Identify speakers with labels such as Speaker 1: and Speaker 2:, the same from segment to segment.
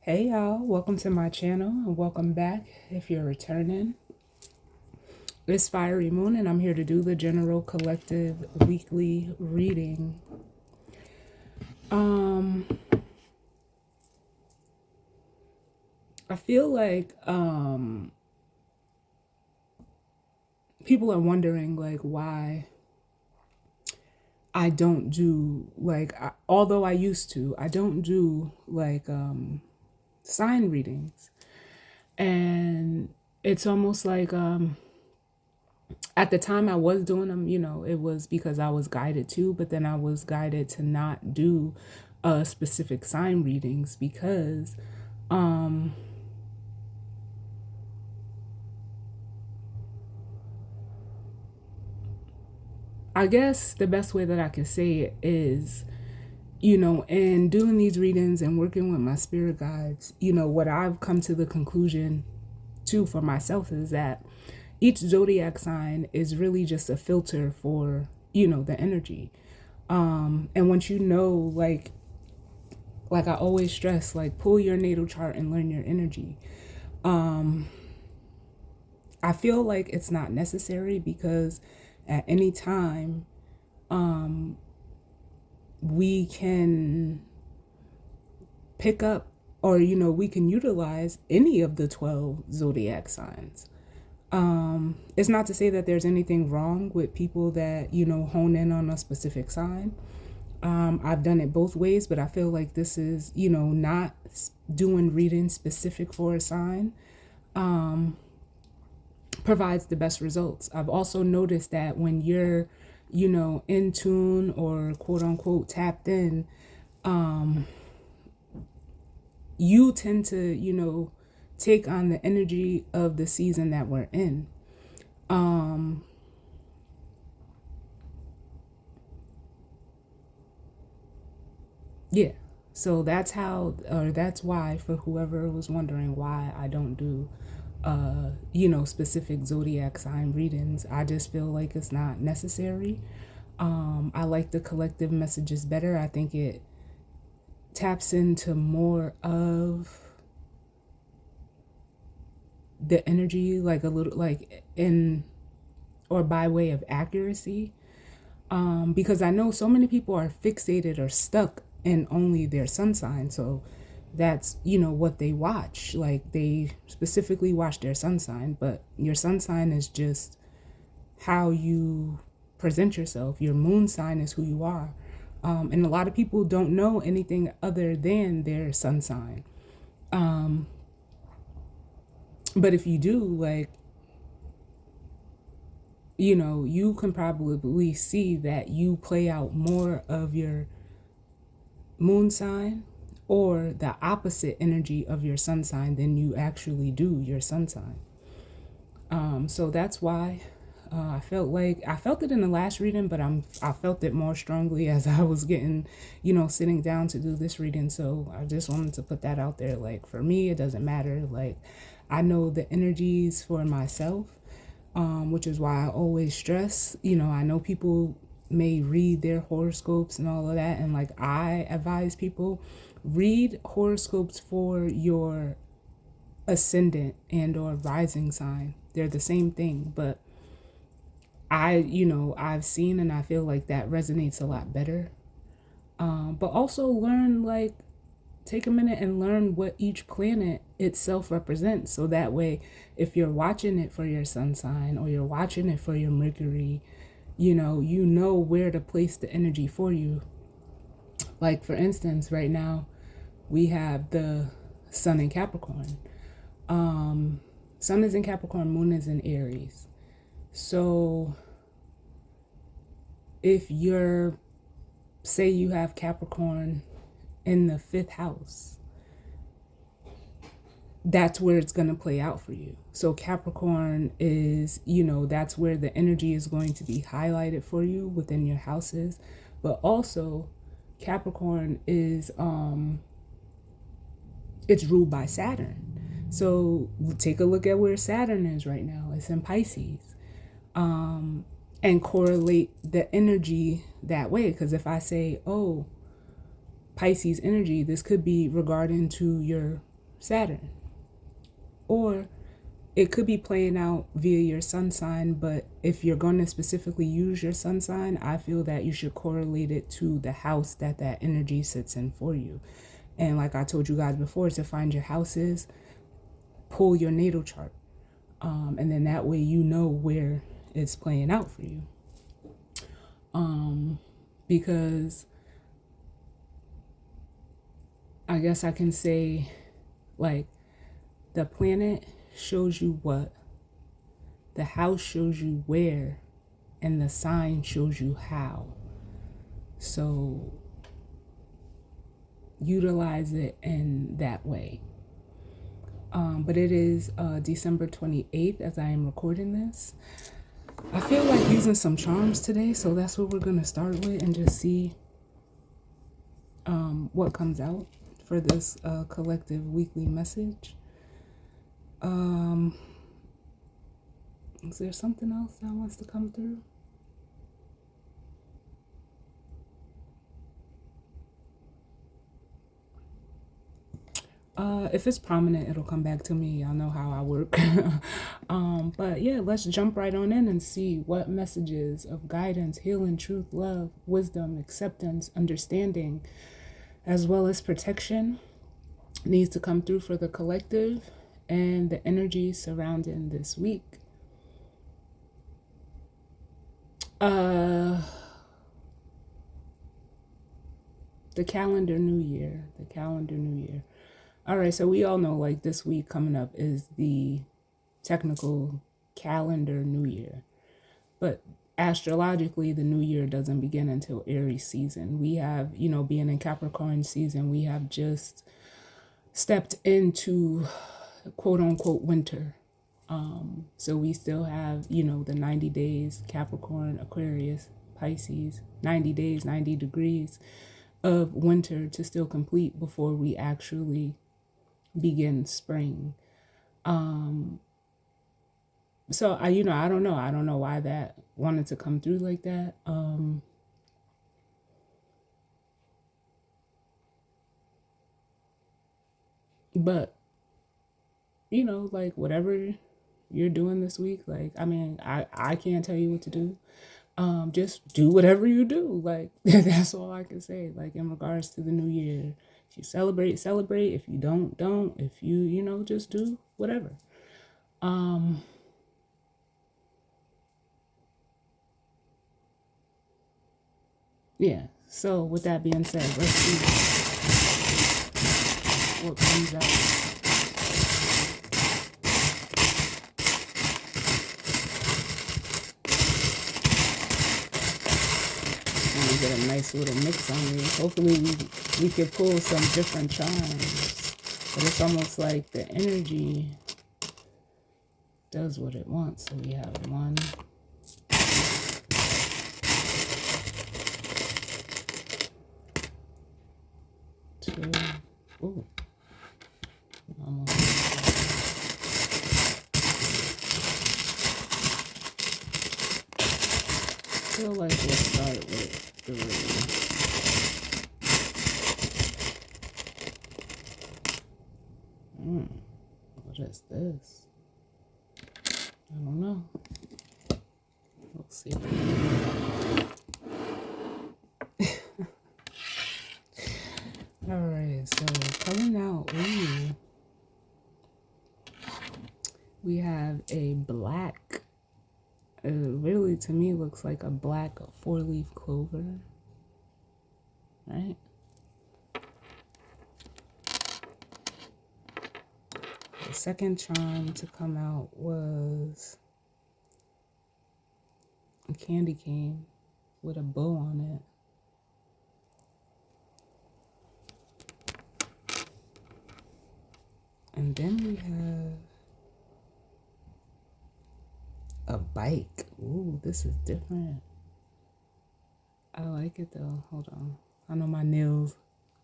Speaker 1: Hey y'all, welcome to my channel and welcome back if you're returning. It's Fiery Moon and I'm here to do the general collective weekly reading. I feel like people are wondering like why I don't do although I used to, I don't do sign readings. And it's almost like at the time I was doing them, it was because I was guided to, but then I was guided to not do specific sign readings because I guess the best way that I can say it is, in doing these readings and working with my spirit guides, what I've come to the conclusion too for myself is that each zodiac sign is really just a filter for, the energy. And once like I always stress, like pull your natal chart and learn your energy. I feel like it's not necessary because at any time we can pick up or we can utilize any of the 12 zodiac signs. It's not to say that there's anything wrong with people that hone in on a specific sign. I've done it both ways, but I feel like this is not doing reading specific for a sign provides the best results. I've also noticed that when you're in tune or quote unquote tapped in, you tend to take on the energy of the season that we're in. Yeah. So that's how, or that's why, for whoever was wondering why I don't do, specific zodiac sign readings, I just feel like it's not necessary. I like the collective messages better. I think it taps into more of the energy, like a little, like in, or by way of accuracy. Because I know so many people are fixated or stuck in only their sun sign. So that's, what they watch. Like they specifically watch their sun sign, but your sun sign is just how you present yourself. Your moon sign is who you are. And a lot of people don't know anything other than their sun sign. But if you do, like, you can probably see that you play out more of your moon sign or the opposite energy of your sun sign than you actually do your sun sign. So that's why I felt it in the last reading, but I felt it more strongly as I was getting, sitting down to do this reading. So I just wanted to put that out there. Like for me, it doesn't matter. Like I know the energies for myself, which is why I always stress, I know people may read their horoscopes and all of that. And like I advise people, read horoscopes for your ascendant and or rising sign. They're the same thing, but I've seen and I feel like that resonates a lot better. But also learn, like, take a minute and learn what each planet itself represents. So that way, if you're watching it for your sun sign or you're watching it for your Mercury, you know where to place the energy for you. Like, for instance, right now, we have the sun in Capricorn. Sun is in Capricorn, moon is in Aries. So if say you have Capricorn in the 5th house, that's where it's going to play out for you. So Capricorn is, that's where the energy is going to be highlighted for you within your houses. But also Capricorn is, it's ruled by Saturn. So take a look at where Saturn is right now. It's in Pisces. And correlate the energy that way. Because if I say, oh, Pisces energy, this could be regarding to your Saturn. Or it could be playing out via your sun sign, but if you're going to specifically use your sun sign, I feel that you should correlate it to the house that that energy sits in for you. And like I told you guys before, to find your houses, pull your natal chart. And then that way you know where it's playing out for you. Because I guess I can say, like, the planet shows you what, the house shows you where, and the sign shows you how. So utilize it in that way. But it is December 28th as I am recording this. I feel like using some charms today, so that's what we're going to start with and just see what comes out for this collective weekly message. Is there something else that wants to come through? If it's prominent, it'll come back to me. Y'all know how I work. But yeah, let's jump right on in and see what messages of guidance, healing, truth, love, wisdom, acceptance, understanding, as well as protection needs to come through for the collective and the energy surrounding this week. The calendar new year. All right, so we all know, like, this week coming up is the technical calendar new year. But astrologically, the new year doesn't begin until Aries season. We have, being in Capricorn season, we have just stepped into quote unquote winter. So we still have, the 90 days, Capricorn, Aquarius, Pisces, 90 days, 90 degrees of winter to still complete before we actually begin spring. So I don't know. I don't know why that wanted to come through like that. But like, whatever you're doing this week, like, I can't tell you what to do. Just do whatever you do. Like, that's all I can say. Like, in regards to the new year, if you celebrate, celebrate. If you don't. If you, just do whatever. Yeah. So with that being said, let's see what comes out. Get a nice little mix on me. Hopefully we could pull some different charms. But it's almost like the energy does what it wants. So we have 1, 2. Ooh. Almost. I feel like we'll start with 3. What is this? I don't know. We'll see. Alright, so coming out, we have a black, really to me looks like a black 4-leaf clover, right? The second charm to come out was a candy cane with a bow on it. And then we have a bike. Ooh, this is different. I like it though. Hold on. I know my nails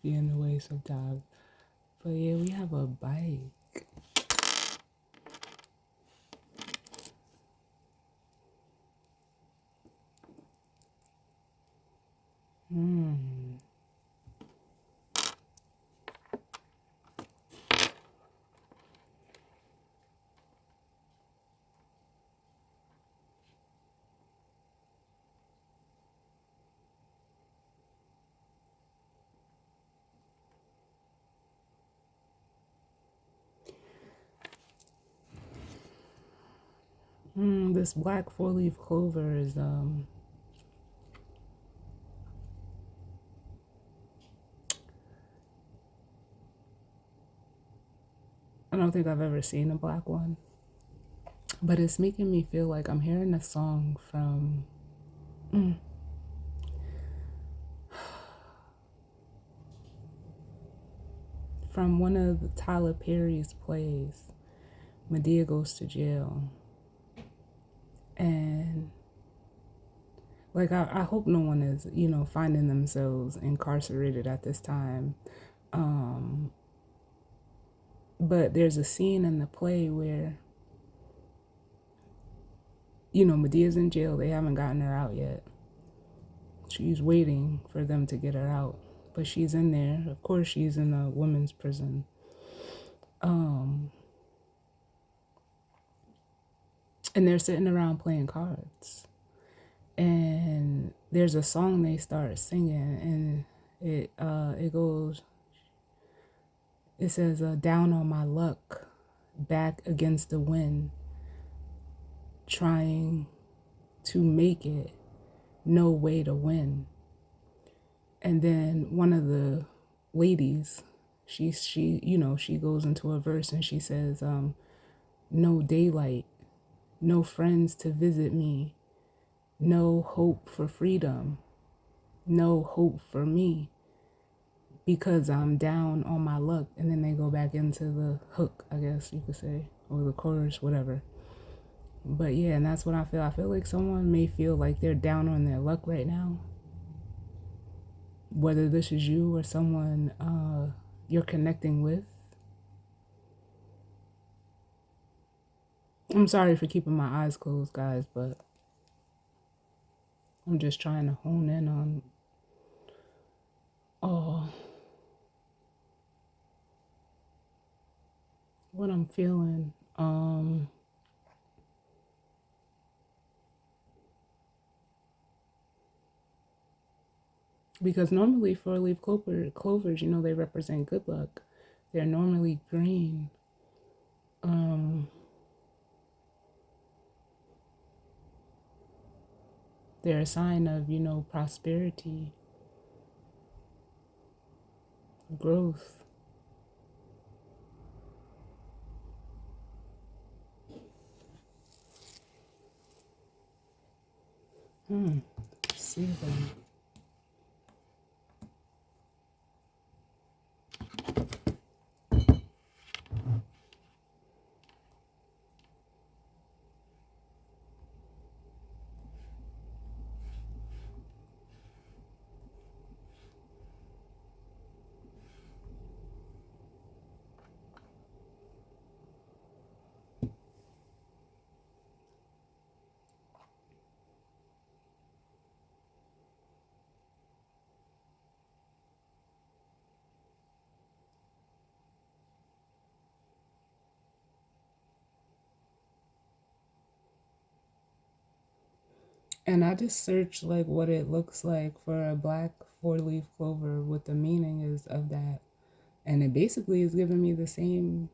Speaker 1: be in the way sometimes. But yeah, we have a bike. This black four-leaf clover is I don't think I've ever seen a black one, but it's making me feel like I'm hearing a song from one of the Tyler Perry's plays. Medea goes to jail, and like I hope no one is finding themselves incarcerated at this time. But there's a scene in the play where Medea's in jail. They haven't gotten her out yet. She's waiting for them to get her out, but she's in there. Of course, she's in a women's prison. And they're sitting around playing cards. And there's a song they start singing, and it goes. It says, "Down on my luck, back against the wind, trying to make it, no way to win." And then one of the ladies, she goes into a verse and she says, "No daylight, no friends to visit me, no hope for freedom, no hope for me, because I'm down on my luck." And then they go back into the hook, I guess you could say, or the chorus, whatever. But yeah, and that's what I feel. I feel like someone may feel like they're down on their luck right now. Whether this is you or someone you're connecting with. I'm sorry for keeping my eyes closed, guys, but I'm just trying to hone in on what I'm feeling. Because normally four-leaf clovers, they represent good luck. They're normally green. They're a sign of, prosperity, growth. Let's see them. And I just searched like what it looks like for a black four-leaf clover, what the meaning is of that. And it basically is giving me the same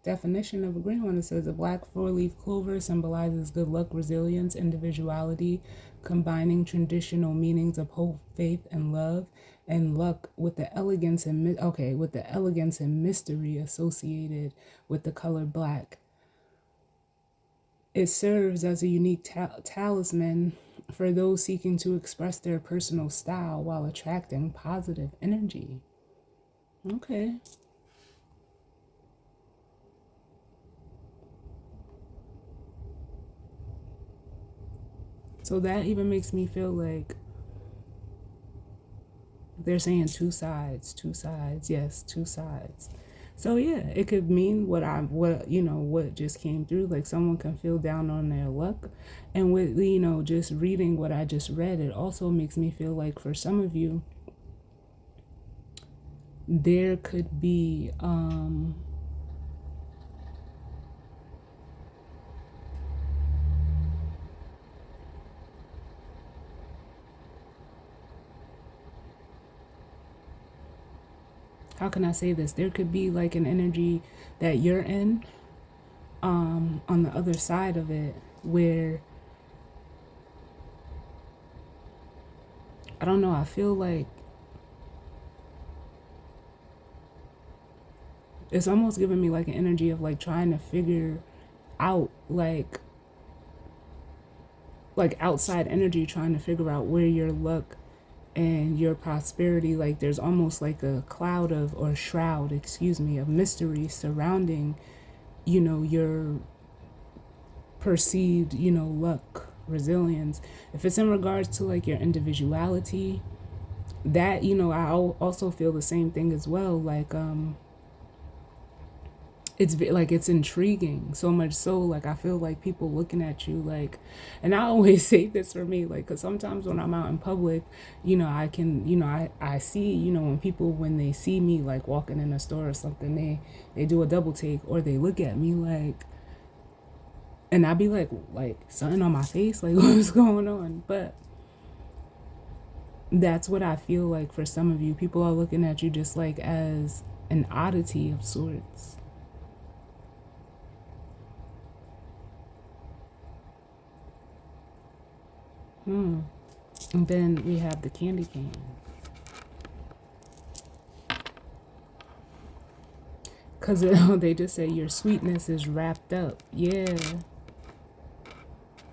Speaker 1: definition of a green one. It says a black four-leaf clover symbolizes good luck, resilience, individuality, combining traditional meanings of hope, faith, and love, and luck with the elegance and mystery associated with the color black. It serves as a unique talisman for those seeking to express their personal style while attracting positive energy. Okay. So that even makes me feel like they're saying two sides, yes, two sides. So yeah, it could mean what just came through. Like someone can feel down on their luck, and with just reading what I just read, it also makes me feel like for some of you, there could be how can I say this? There could be like an energy that you're in on the other side of it where, I don't know, I feel like it's almost giving me like an energy of like trying to figure out like outside energy, trying to figure out where your luck and your prosperity, like there's almost like a cloud of, or shroud, excuse me, of mystery surrounding, your perceived, luck, resilience. If it's in regards to like your individuality, that, I also feel the same thing as well. Like, it's intriguing, so much so like I feel like people looking at you like, and I always say this for me, like, because sometimes when I'm out in public, I can, I see, when people, when they see me like walking in a store or something, they do a double take, or they look at me like, and I be like something on my face, like what's going on? But that's what I feel like for some of you, people are looking at you just like as an oddity of sorts. And then we have the candy cane. Because they just say your sweetness is wrapped up. Yeah.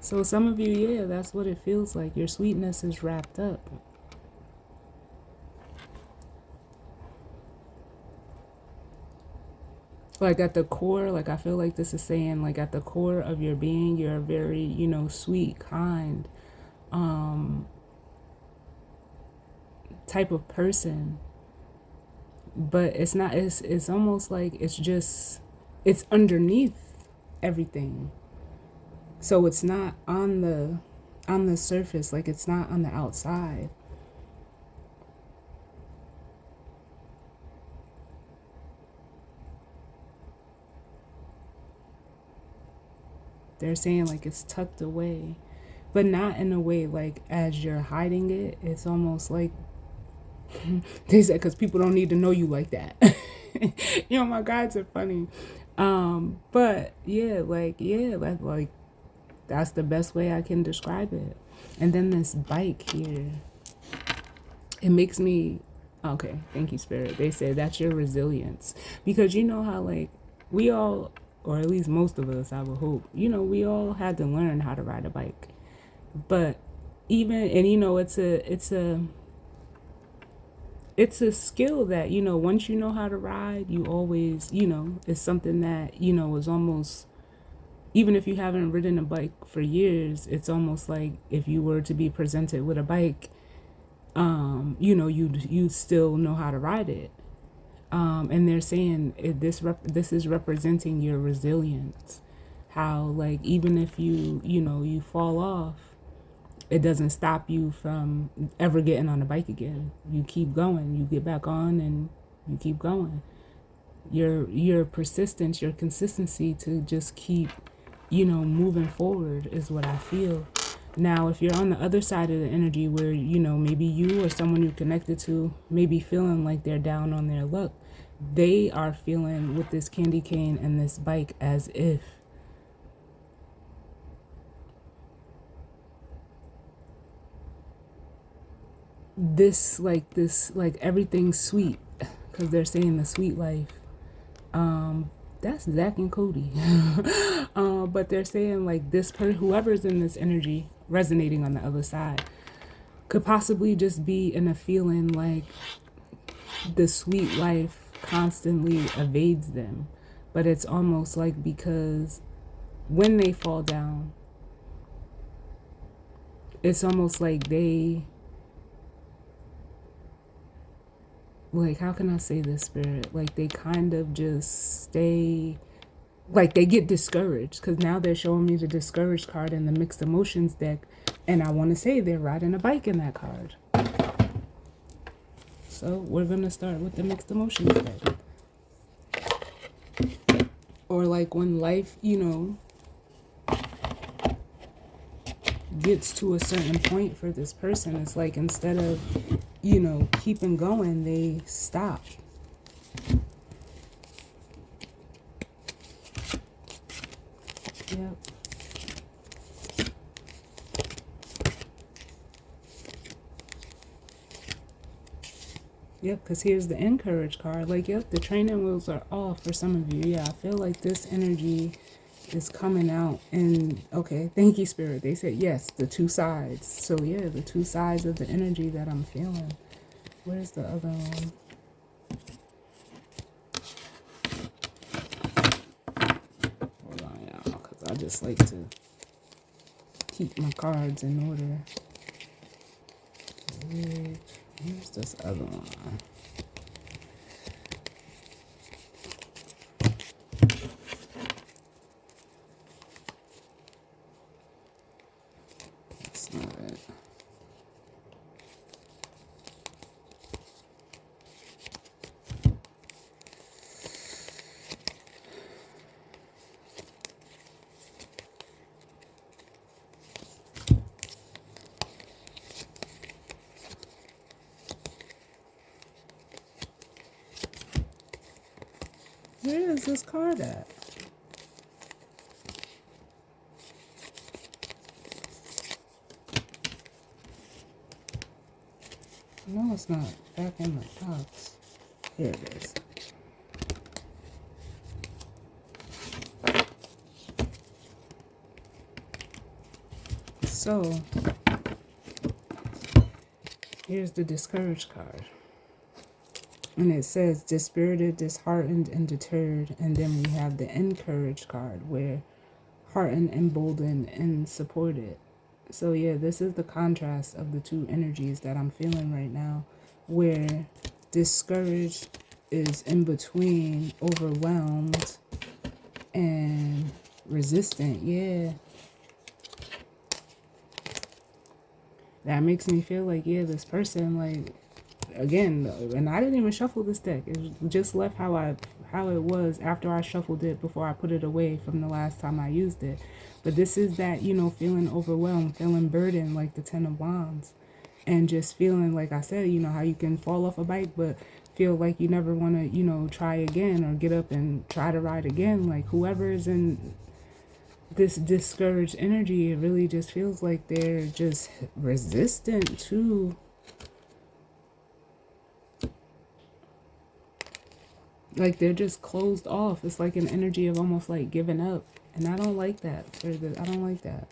Speaker 1: So some of you, yeah, that's what it feels like. Your sweetness is wrapped up. Like at the core, like I feel like this is saying, like at the core of your being, you're a very, sweet, kind type of person. But it's not, it's almost like it's underneath everything. So it's not on the surface, like it's not on the outside. They're saying like it's tucked away, but not in a way like as you're hiding it. It's almost like they said, because people don't need to know you like that. My guides are funny. But yeah, like that's the best way I can describe it. And then this bike here, it makes me, okay, thank you, Spirit. They said that's your resilience, because you know how like we all, or at least most of us, I would hope, we all had to learn how to ride a bike. But even, and it's a skill that, once you know how to ride, you always, it's something that, is almost, even if you haven't ridden a bike for years, it's almost like if you were to be presented with a bike, you'd still know how to ride it. And they're saying this is representing your resilience. How like even if you fall off, it doesn't stop you from ever getting on a bike again. You keep going. You get back on and you keep going. Your persistence, your consistency to just keep, moving forward is what I feel. Now, if you're on the other side of the energy where, maybe you or someone you connected to may be feeling like they're down on their luck, they are feeling with this candy cane and this bike as if this everything's sweet, because they're saying the sweet life. That's Zach and Cody. But they're saying like whoever's in this energy resonating on the other side could possibly just be in a feeling like the sweet life constantly evades them. But it's almost like because when they fall down, it's almost like like, how can I say this, Spirit? Like they kind of just stay, like they get discouraged, because now they're showing me the discouraged card in the mixed emotions deck, and I want to say they're riding a bike in that card. So we're gonna start with the mixed emotions deck. Or like when life, gets to a certain point for this person, it's like instead of, keeping going, they stop. Yep. Yep, because here's the encourage card. Like, yep, the training wheels are off for some of you. Yeah, I feel like this energy is coming out. And, okay, thank you, Spirit. They said, yes, the two sides. So, yeah, the two sides of the energy that I'm feeling. Where's the other one? Hold on, y'all, because I just like to keep my cards in order. Where's this other one? That's not it. Where is this card at? No, it's not. Back in the box. Here it is. So, here's the discouraged card. And it says dispirited, disheartened, and deterred. And then we have the encouraged card where heartened, emboldened, and supported. So yeah, this is the contrast of the two energies that I'm feeling right now, where discouraged is in between overwhelmed and resistant. Yeah. That makes me feel like, yeah, this person, like, again, and I didn't even shuffle this deck. It just left how it was after I shuffled it before I put it away from the last time I used it. But this is that, feeling overwhelmed, feeling burdened, like the Ten of Wands, and just feeling, like I said, how you can fall off a bike, but feel like you never want to, try again or get up and try to ride again. Like, whoever is in this discouraged energy, it really just feels like they're just resistant to, like, they're just closed off. It's like an energy of almost like giving up, and I don't like that. I don't like that.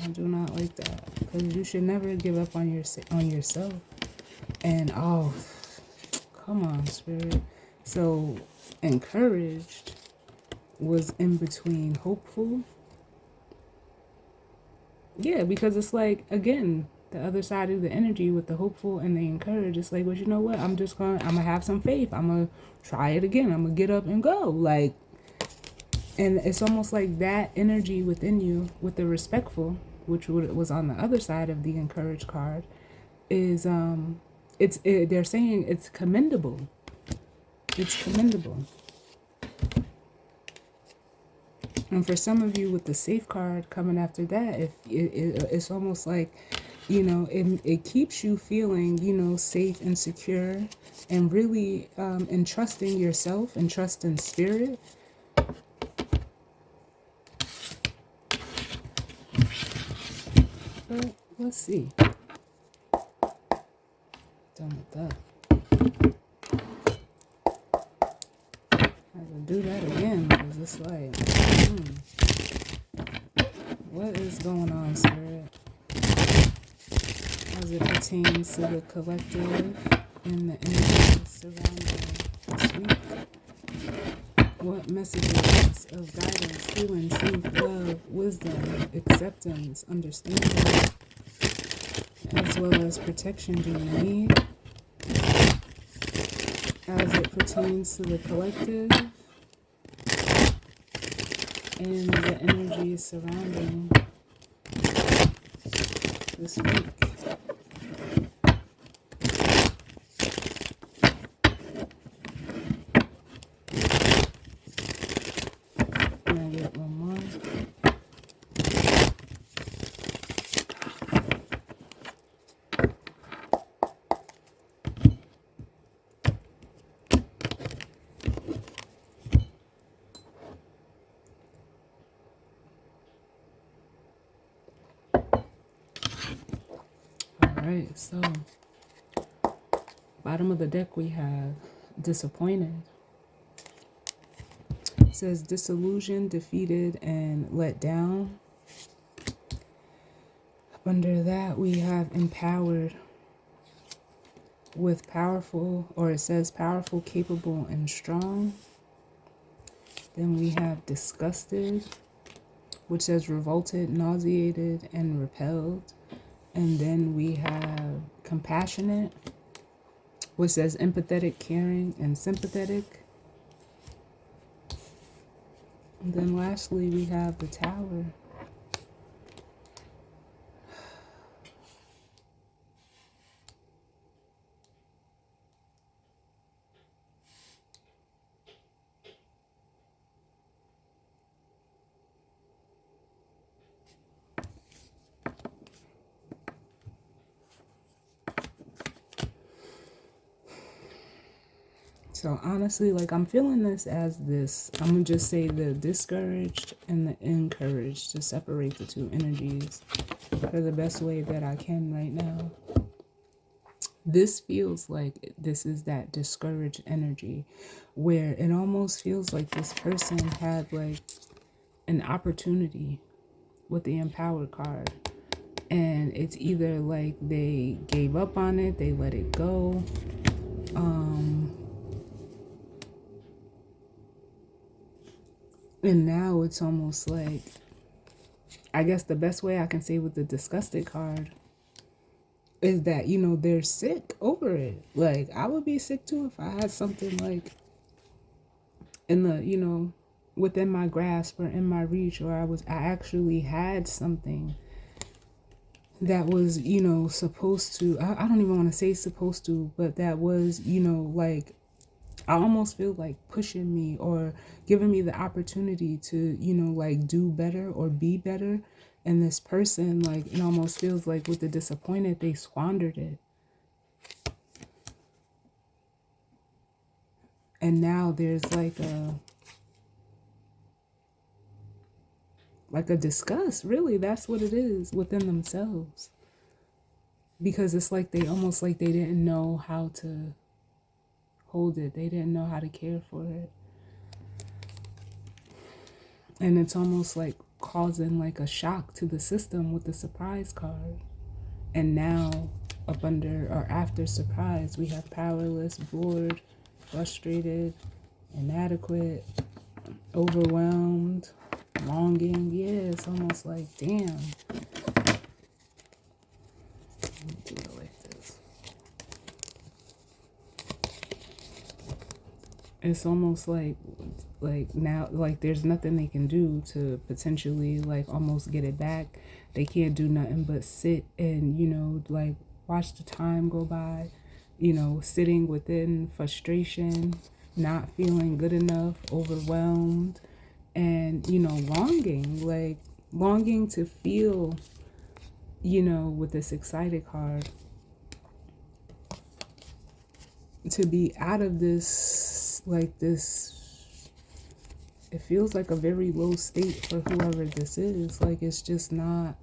Speaker 1: I do not like that, because you should never give up on yourself. And oh, come on, Spirit. So encouraged was in between hopeful. Yeah, because it's like, again, the other side of the energy with the hopeful and the encouraged. It's like, well, you know what? I'm gonna have some faith. I'm gonna try it again. I'm gonna get up and go. Like, and it's almost like that energy within you with the respectful, which was on the other side of the encouraged card, is they're saying it's commendable. It's commendable. And for some of you with the safeguard coming after that, if it's almost like, it keeps you feeling, safe and secure, and really entrusting yourself and trusting spirit. But let's see. Done with that. I can do that again, because it's like, what is going on, Spirit? As it pertains to the collective and the energy surrounding this week. What messages of guidance, healing, truth, love, wisdom, acceptance, understanding, as well as protection do you need? As it pertains to the collective and the energy surrounding this week. Can I get one more? All right, so Bottom of the deck we have disappointed. It says disillusioned, defeated, and let down. Under that we have empowered with powerful, or it says powerful, capable, and strong. Then we have disgusted, which says revolted, nauseated, and repelled. And then we have compassionate, which says empathetic, caring, and sympathetic. And then lastly, we have the Tower. So honestly, like I'm feeling this as this, I'm gonna just say the discouraged and the encouraged, to separate the two energies for the best way that I can right now. This feels like this is that discouraged energy where it almost feels like this person had like an opportunity with the empowered card. And it's either like they gave up on it, they let it go. And now it's almost like, I guess the best way I can say with the disgusted card is that, you know, they're sick over it. Like, I would be sick too if I had something like in the, you know, within my grasp or in my reach, or I actually had something that was, you know, supposed to, I don't even want to say supposed to, but that was, you know, like, I almost feel like pushing me or giving me the opportunity to, you know, like do better or be better. And this person, like, it almost feels like with the disappointed, they squandered it. And now there's like a disgust, really. That's what it is within themselves. Because it's like they almost like they didn't know how to hold it. They didn't know how to care for it. And it's almost like causing like a shock to the system with the surprise card. And now up under or after surprise, we have powerless, bored, frustrated, inadequate, overwhelmed, longing. Yeah, it's almost like, damn. Let me do it like this. It's almost like now, like there's nothing they can do to potentially like almost get it back. They can't do nothing but sit and, you know, like watch the time go by, you know, sitting within frustration, not feeling good enough, overwhelmed, and, you know, longing to feel, you know, with this excited card, to be out of this, like this, it feels like a very low state for whoever this is. Like, it's just not,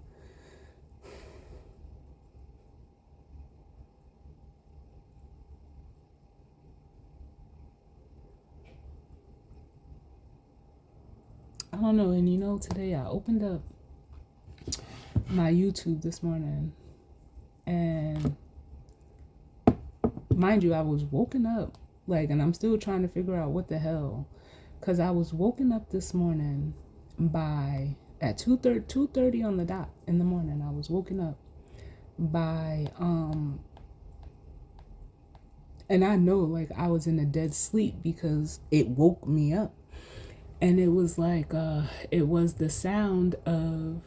Speaker 1: I don't know. And you know, today I opened up my YouTube this morning, and mind you, I was woken up, like, and I'm still trying to figure out what the hell, because I was woken up this morning by, at 2:30 on the dot in the morning, I was woken up by, and I know, like, I was in a dead sleep because it woke me up. And it was like, it was the sound of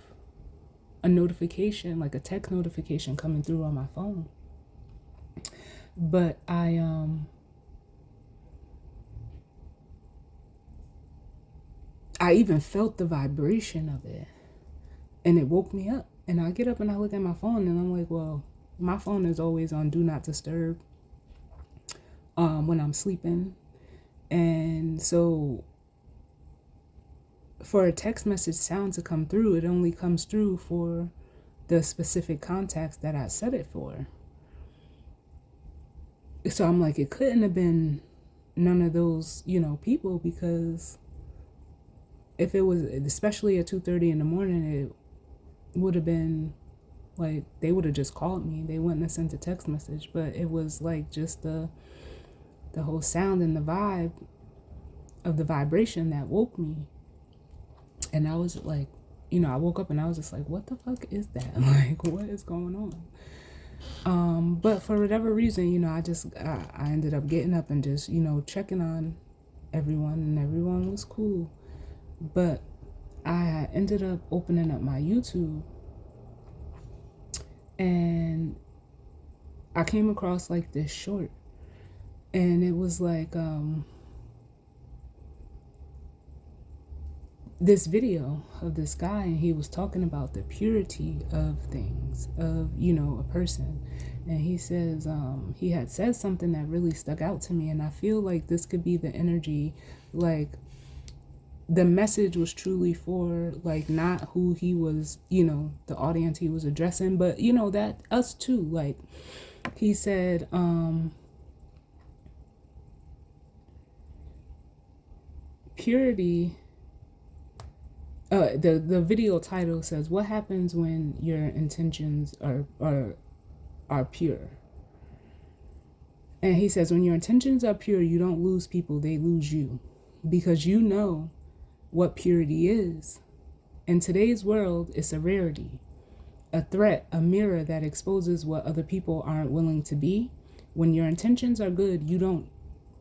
Speaker 1: a notification, like a text notification coming through on my phone. But I even felt the vibration of it, and it woke me up. And I get up and I look at my phone, and I'm like, well, my phone is always on do not disturb when I'm sleeping. And so for a text message sound to come through, it only comes through for the specific contacts that I set it for. So I'm like, it couldn't have been none of those, people, because if it was, especially at 2:30 in the morning, it would have been like they would have just called me. They wouldn't have sent a text message. But it was like just the whole sound and the vibe of the vibration that woke me. And I was like, I woke up and I was just like, what the fuck is that? Like, what is going on? But for whatever reason, I ended up getting up and just, checking on everyone, and everyone was cool. But I ended up opening up my YouTube, and I came across like this short, and it was like this video of this guy, and he was talking about the purity of things, of a person. And he says he had said something that really stuck out to me, and I feel like this could be the energy, like the message was truly for like not who he was, the audience he was addressing, but that us too. Like he said purity. The video title says, what happens when your intentions are pure? And he says, when your intentions are pure, you don't lose people, they lose you, because you know what purity is. In today's world, it's a rarity, a threat, a mirror that exposes what other people aren't willing to be. When your intentions are good, you don't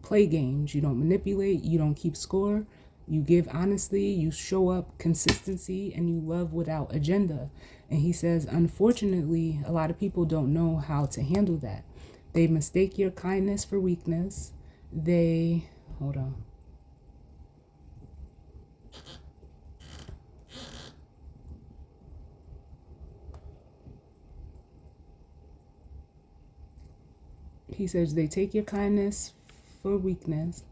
Speaker 1: play games, you don't manipulate, you don't keep score. You give honestly, you show up consistency, and you love without agenda. And he says, unfortunately, a lot of people don't know how to handle that. They mistake your kindness for weakness. Hold on. He says, they take your kindness for weakness.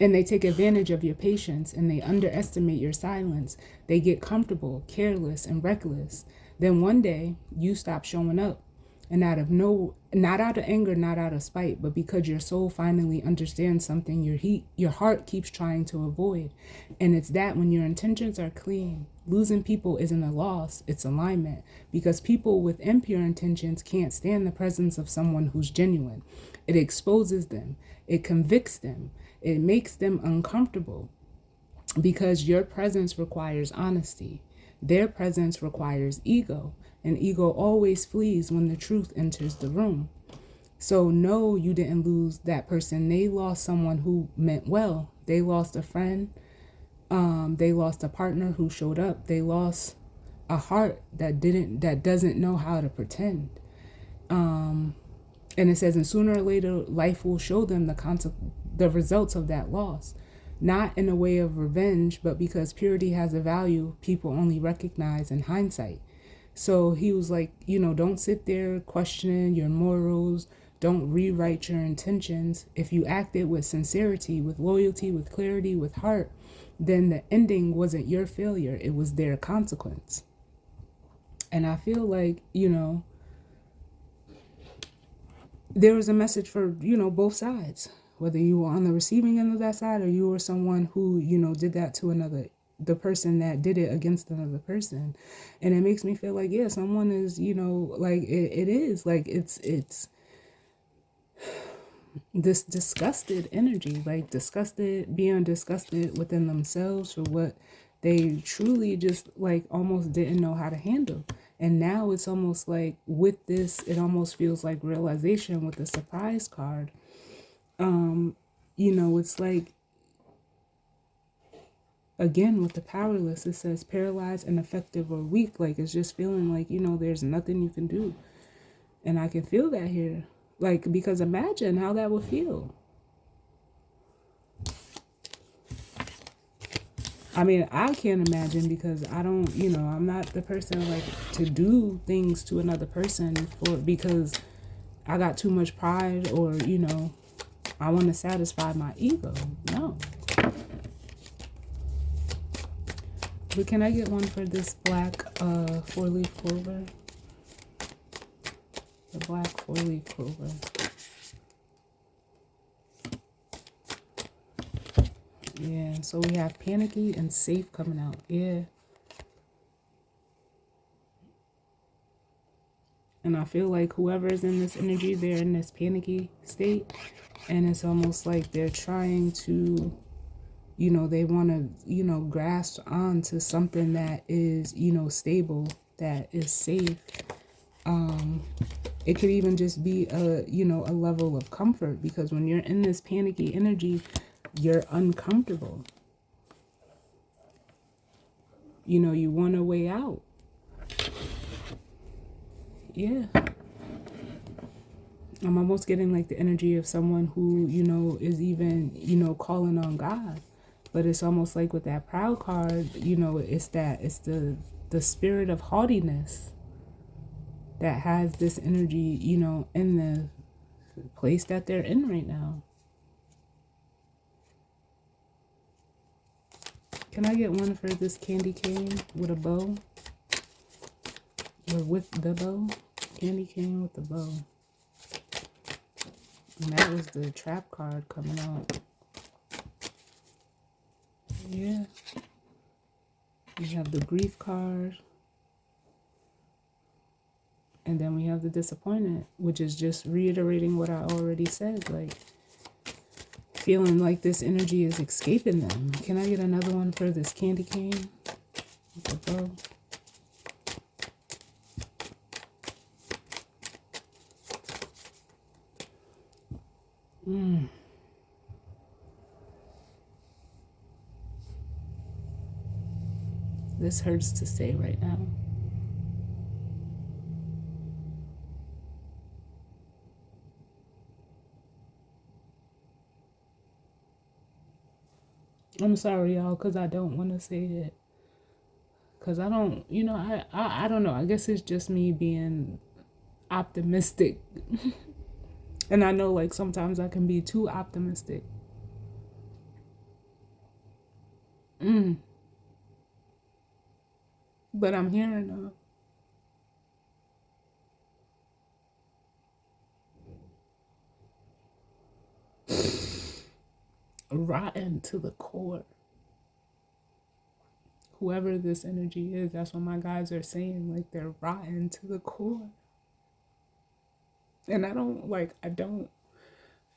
Speaker 1: And they take advantage of your patience, and they underestimate your silence. They get comfortable, careless, and reckless. Then one day you stop showing up, and not out of anger, not out of spite, but because your soul finally understands something your heart keeps trying to avoid. And it's that when your intentions are clean, losing people isn't a loss, it's alignment. Because people with impure intentions can't stand the presence of someone who's genuine. It exposes them, it convicts them, it makes them uncomfortable, because your presence requires honesty. Their presence requires ego, and ego always flees when the truth enters the room. So no, you didn't lose that person. They lost someone who meant well. They lost a friend. They lost a partner who showed up. They lost a heart that doesn't know how to pretend. And it says, and sooner or later, life will show them the results of that loss. Not in a way of revenge, but because purity has a value people only recognize in hindsight. So he was like, don't sit there questioning your morals. Don't rewrite your intentions. If you acted with sincerity, with loyalty, with clarity, with heart, then the ending wasn't your failure. It was their consequence. And I feel like, there was a message for, both sides, whether you were on the receiving end of that side or you were someone who, did that to the person that did it against another person. And it makes me feel like, yeah, someone is, like it is like it's this disgusted energy, like being disgusted within themselves for what they truly just like almost didn't know how to handle. And now it's almost like with this, it almost feels like realization with the surprise card. It's like, again, with the powerless, it says paralyzed, ineffective, or weak. Like, it's just feeling like, there's nothing you can do. And I can feel that here. Like, because imagine how that would feel. I mean, I can't imagine, because I don't, I'm not the person like to do things to another person because I got too much pride, or, I want to satisfy my ego. No. But can I get one for this black 4-leaf clover? The black 4-leaf clover. Yeah, so we have panicky and safe coming out. Yeah. And I feel like whoever is in this energy, they're in this panicky state. And it's almost like they're trying to, you know, they want to, you know, grasp onto something that is, you know, stable, that is safe. It could even just be a, you know, a level of comfort, because when you're in this panicky energy, you're uncomfortable. You know, you want a way out. Yeah. I'm almost getting like the energy of someone who, you know, is even, you know, calling on God. But it's almost like with that proud card, you know, it's the spirit of haughtiness that has this energy, you know, in the place that they're in right now. Can I get one for this candy cane with a bow? Or with the bow? Candy cane with the bow. And that was the trap card coming out. Yeah. We have the grief card. And then we have the disappointment, which is just reiterating what I already said. Like, feeling like this energy is escaping them. Can I get another one for this candy cane with the bow? This hurts to say right now. I'm sorry, y'all, because I don't want to say it. Because I don't, you know, I don't know. I guess it's just me being optimistic. And I know, like, sometimes I can be too optimistic. But I'm hearing rotten to the core. Whoever this energy is, that's what my guys are saying. Like, they're rotten to the core. And I don't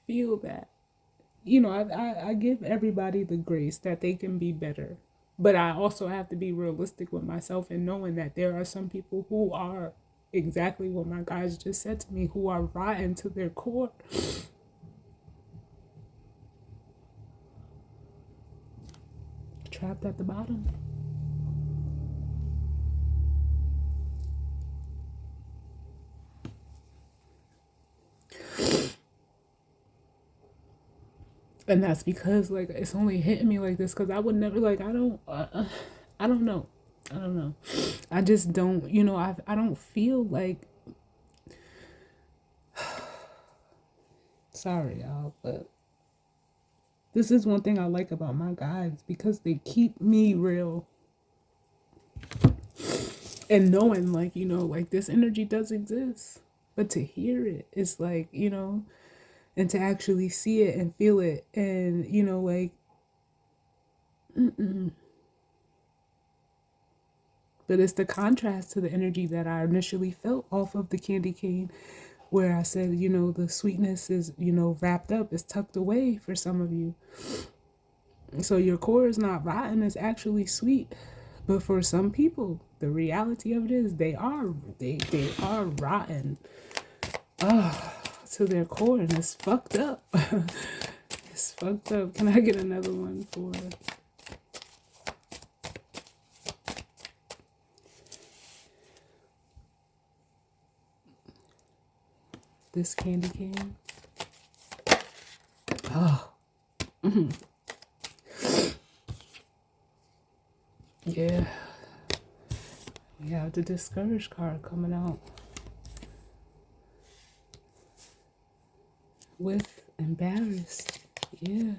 Speaker 1: feel that. You know, I give everybody the grace that they can be better. But I also have to be realistic with myself and knowing that there are some people who are exactly what my guys just said to me, who are rotten to their core. Trapped at the bottom. And that's because, like, it's only hitting me like this because I would never, like, I don't know. I don't know. I just don't, you know, I don't feel like, sorry, y'all, but this is one thing I like about my guys, because they keep me real. And knowing, like, you know, like, this energy does exist. But to hear it, it's like, you know, and to actually see it and feel it, and, you know, like, but it's the contrast to the energy that I initially felt off of the candy cane, where I said, you know, the sweetness is, you know, wrapped up, it's tucked away for some of you. So your core is not rotten, it's actually sweet. But for some people, the reality of it is they are rotten to their core, and it's fucked up. It's fucked up. Can I get another one for this candy cane? Oh. Yeah. We have the discouraged card coming out. With embarrassed. Yeah.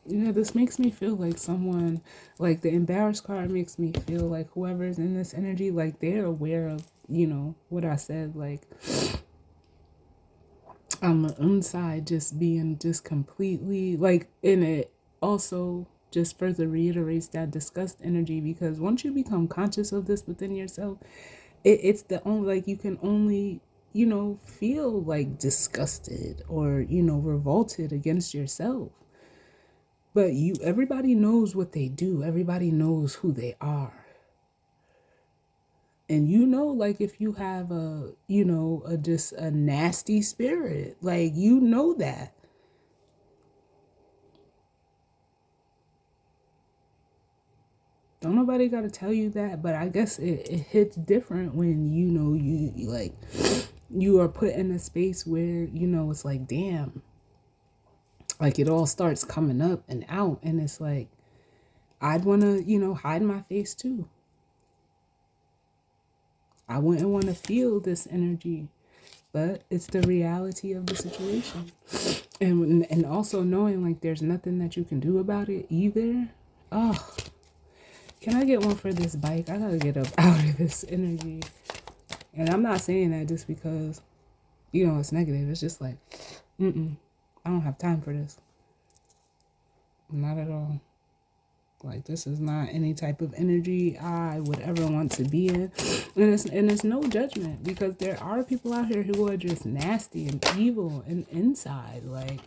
Speaker 1: Yeah, this makes me feel like someone, like the embarrassed card makes me feel like whoever's in this energy, like they're aware of, what I said, like on the inside just being just completely, like, in it also just further reiterates that disgust energy, because once you become conscious of this within yourself, it's the only, like, you can only, feel like disgusted or, revolted against yourself. But everybody knows what they do. Everybody knows who they are. And like if you have just a nasty spirit, like, that. Don't nobody got to tell you that, but I guess it hits different when you like you are put in a space where it's like, damn, like it all starts coming up and out, and it's like I'd want to hide my face too. I wouldn't want to feel this energy, but it's the reality of the situation. And also knowing like there's nothing that you can do about it either. Oh, can I get one for this bike? I gotta get up out of this energy. And I'm not saying that just because it's negative. It's just like, I don't have time for this. Not at all. Like, this is not any type of energy I would ever want to be in. And it's no judgment, because there are people out here who are just nasty and evil and inside. Like,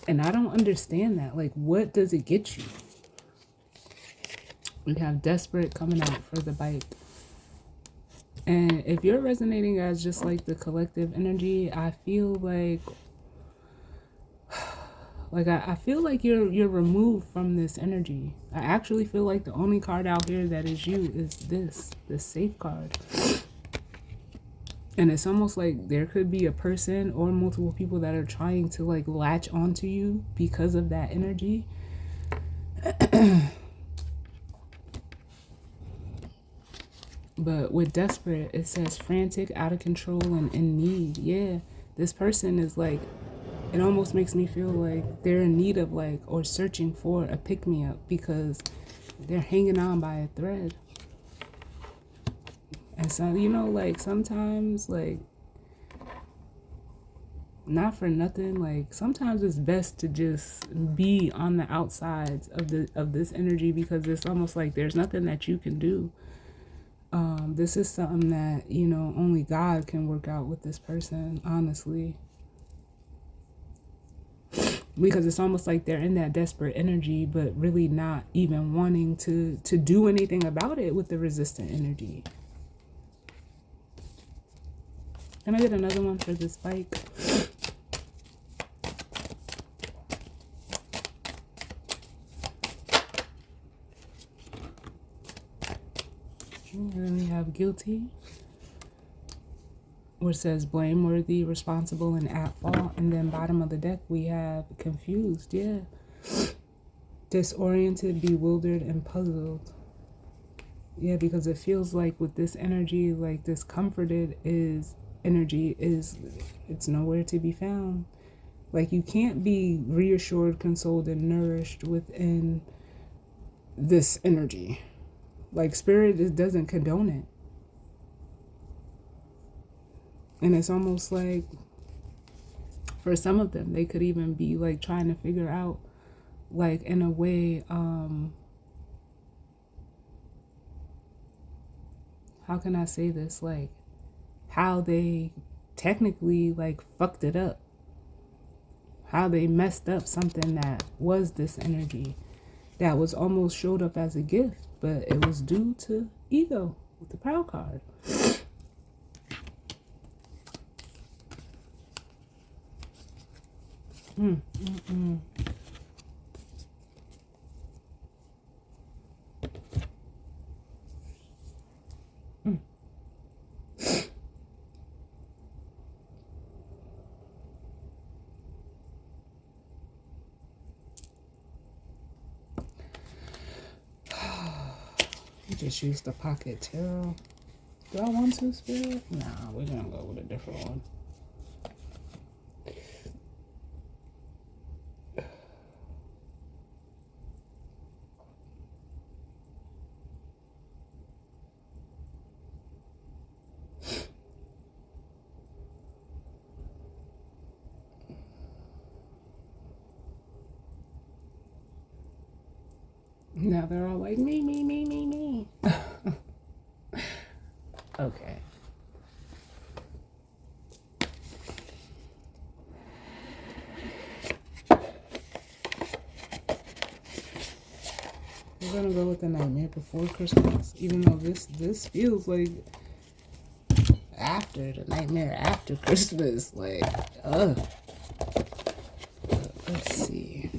Speaker 1: and I don't understand that. Like, what does it get you? We have desperate coming out for the bike. And if you're resonating as just like the collective energy, I feel like I feel like you're removed from this energy. I actually feel like the only card out here that is you is this safe card. And it's almost like there could be a person or multiple people that are trying to like latch onto you because of that energy. But with desperate, it says frantic, out of control, and in need. Yeah, this person is like, it almost makes me feel like they're in need of like, or searching for a pick-me-up, because they're hanging on by a thread. And so, like sometimes, like, not for nothing, like sometimes it's best to just be on the outsides of this energy, because it's almost like there's nothing that you can do. This is something that only God can work out with this person, honestly, because it's almost like they're in that desperate energy, but really not even wanting to do anything about it with the resistant energy. Can I get another one for this bike? And then we have guilty, which says blameworthy, responsible, and at fault. And then bottom of the deck, we have confused. Yeah. Disoriented, bewildered, and puzzled. Yeah, because it feels like with this energy, like discomforted energy it's nowhere to be found. Like, you can't be reassured, consoled, and nourished within this energy. Like, spirit doesn't condone it. And it's almost like, for some of them, they could even be like trying to figure out, like, in a way, how can I say this? Like, how they technically like fucked it up. How they messed up something that was this energy, that was almost showed up as a gift, but it was due to ego with the proud card. Mm, mm, mm. Mm. You just used the pocket tarot. Do I want to, Spirit? Nah, we're gonna go with a different one. Now they're all like, me, me, me, me, me. Okay. We're gonna go with the Nightmare Before Christmas, even though this feels like after the Nightmare After Christmas. Like, ugh. Let's see.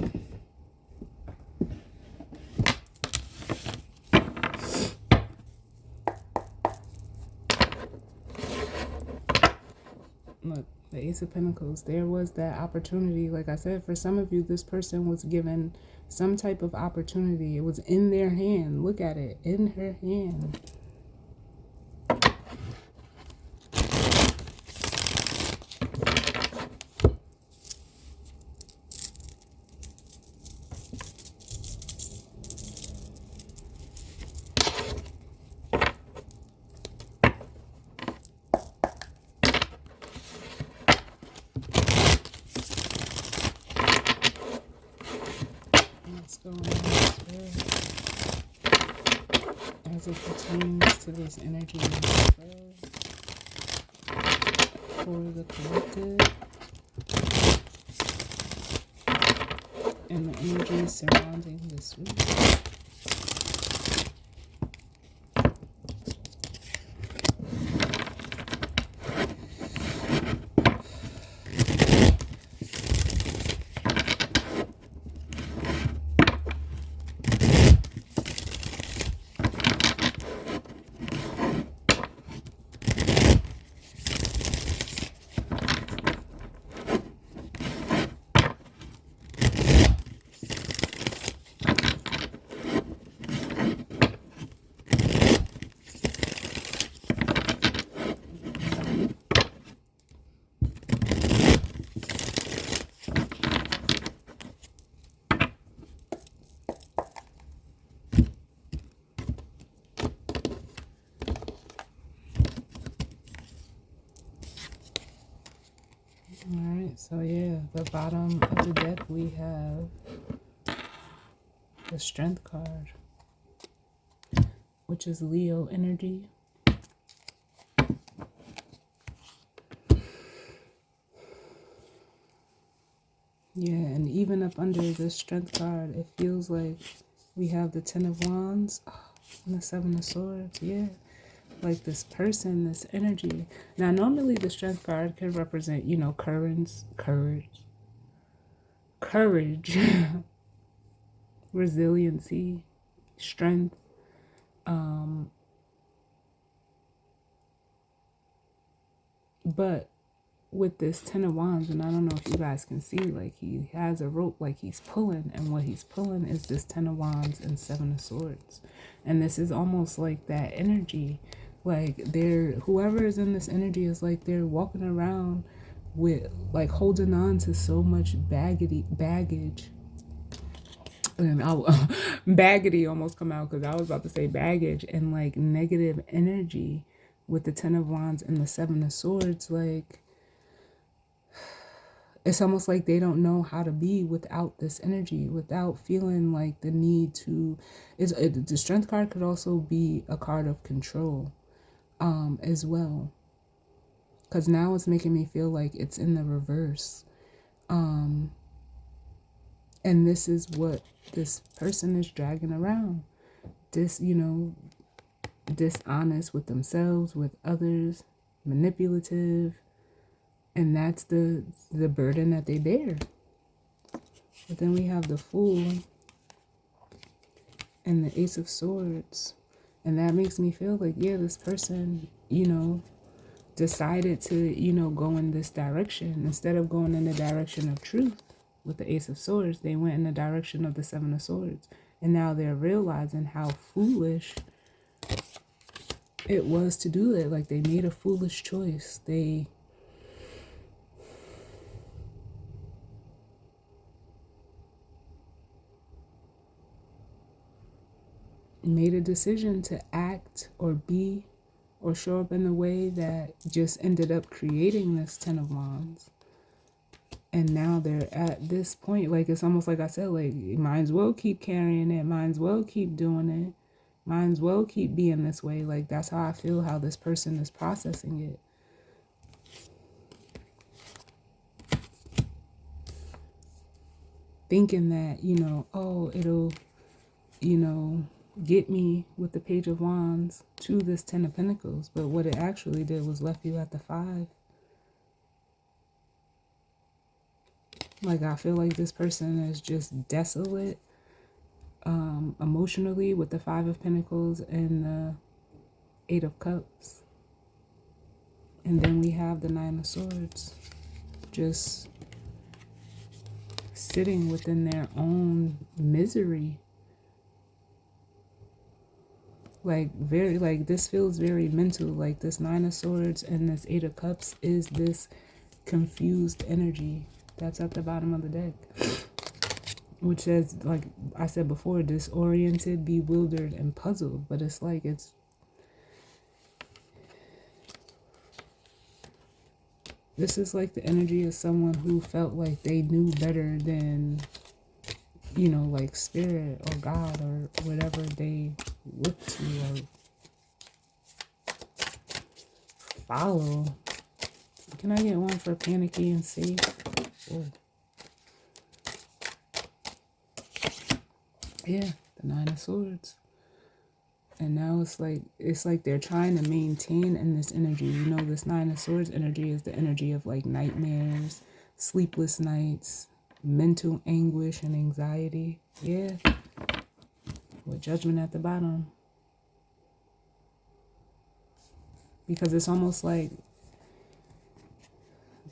Speaker 1: Look, the Ace of Pentacles. There was that opportunity. Like I said, for some of you, this person was given some type of opportunity. It was in their hand. Look at it, in her hand. What's going on Spirit? As it pertains to this energy for the collective and the energy surrounding this week. Alright, so yeah, the bottom of the deck we have the Strength card, which is Leo energy. Yeah, and even up under the Strength card, it feels like we have the Ten of Wands and the Seven of Swords. Yeah, like this person, this energy. Now, normally the Strength card could represent, you know, courage, resiliency, strength. But with this Ten of Wands, and I don't know if you guys can see, like he has a rope, like he's pulling, and what he's pulling is this Ten of Wands and Seven of Swords. And this is almost like that energy, like they're, whoever is in this energy is like they're walking around with, like, holding on to so much baggage. And baggedy almost come out because I was about to say baggage, and like negative energy with the Ten of Wands and the Seven of Swords. Like, it's almost like they don't know how to be without this energy, without feeling like the need to. The Strength card could also be a card of control as well, because now it's making me feel like it's in the reverse. And this is what this person is dragging around. You know, dishonest with themselves, with others, manipulative, and that's the burden that they bear. But then we have the Fool and the Ace of Swords, and that makes me feel like, yeah, this person, you know, decided to, you know, go in this direction. Instead of going in the direction of truth with the Ace of Swords, they went in the direction of the Seven of Swords, and now they're realizing how foolish it was to do it. Like, they made a foolish choice. They made a decision to act or be or show up in a way that just ended up creating this Ten of Wands. And now they're at this point, like it's almost like I said, like might as well keep carrying it, might as well keep doing it, might as well keep being this way. Like that's how I feel how this person is processing it. Thinking that, oh, it'll, you know, get me with the Page of Wands to this Ten of Pentacles. But what it actually did was left you at the 5. Like I feel like this person is just desolate emotionally with the 5 of Pentacles and the 8 of Cups. And then we have the 9 of Swords. Just sitting within their own misery. Like very, like this feels very mental. Like this 9 of Swords and this 8 of Cups is this confused energy that's at the bottom of the deck, which says, like I said before, disoriented, bewildered, and puzzled. But it's like this is like the energy of someone who felt like they knew better than, like spirit or God or whatever they look to or follow. Can I get one for panicky and safe? Oh. Yeah, the 9 of Swords. And now it's like they're trying to maintain in this energy. This 9 of Swords energy is the energy of like nightmares, sleepless nights, mental anguish and anxiety. Yeah. With Judgment at the bottom. Because it's almost like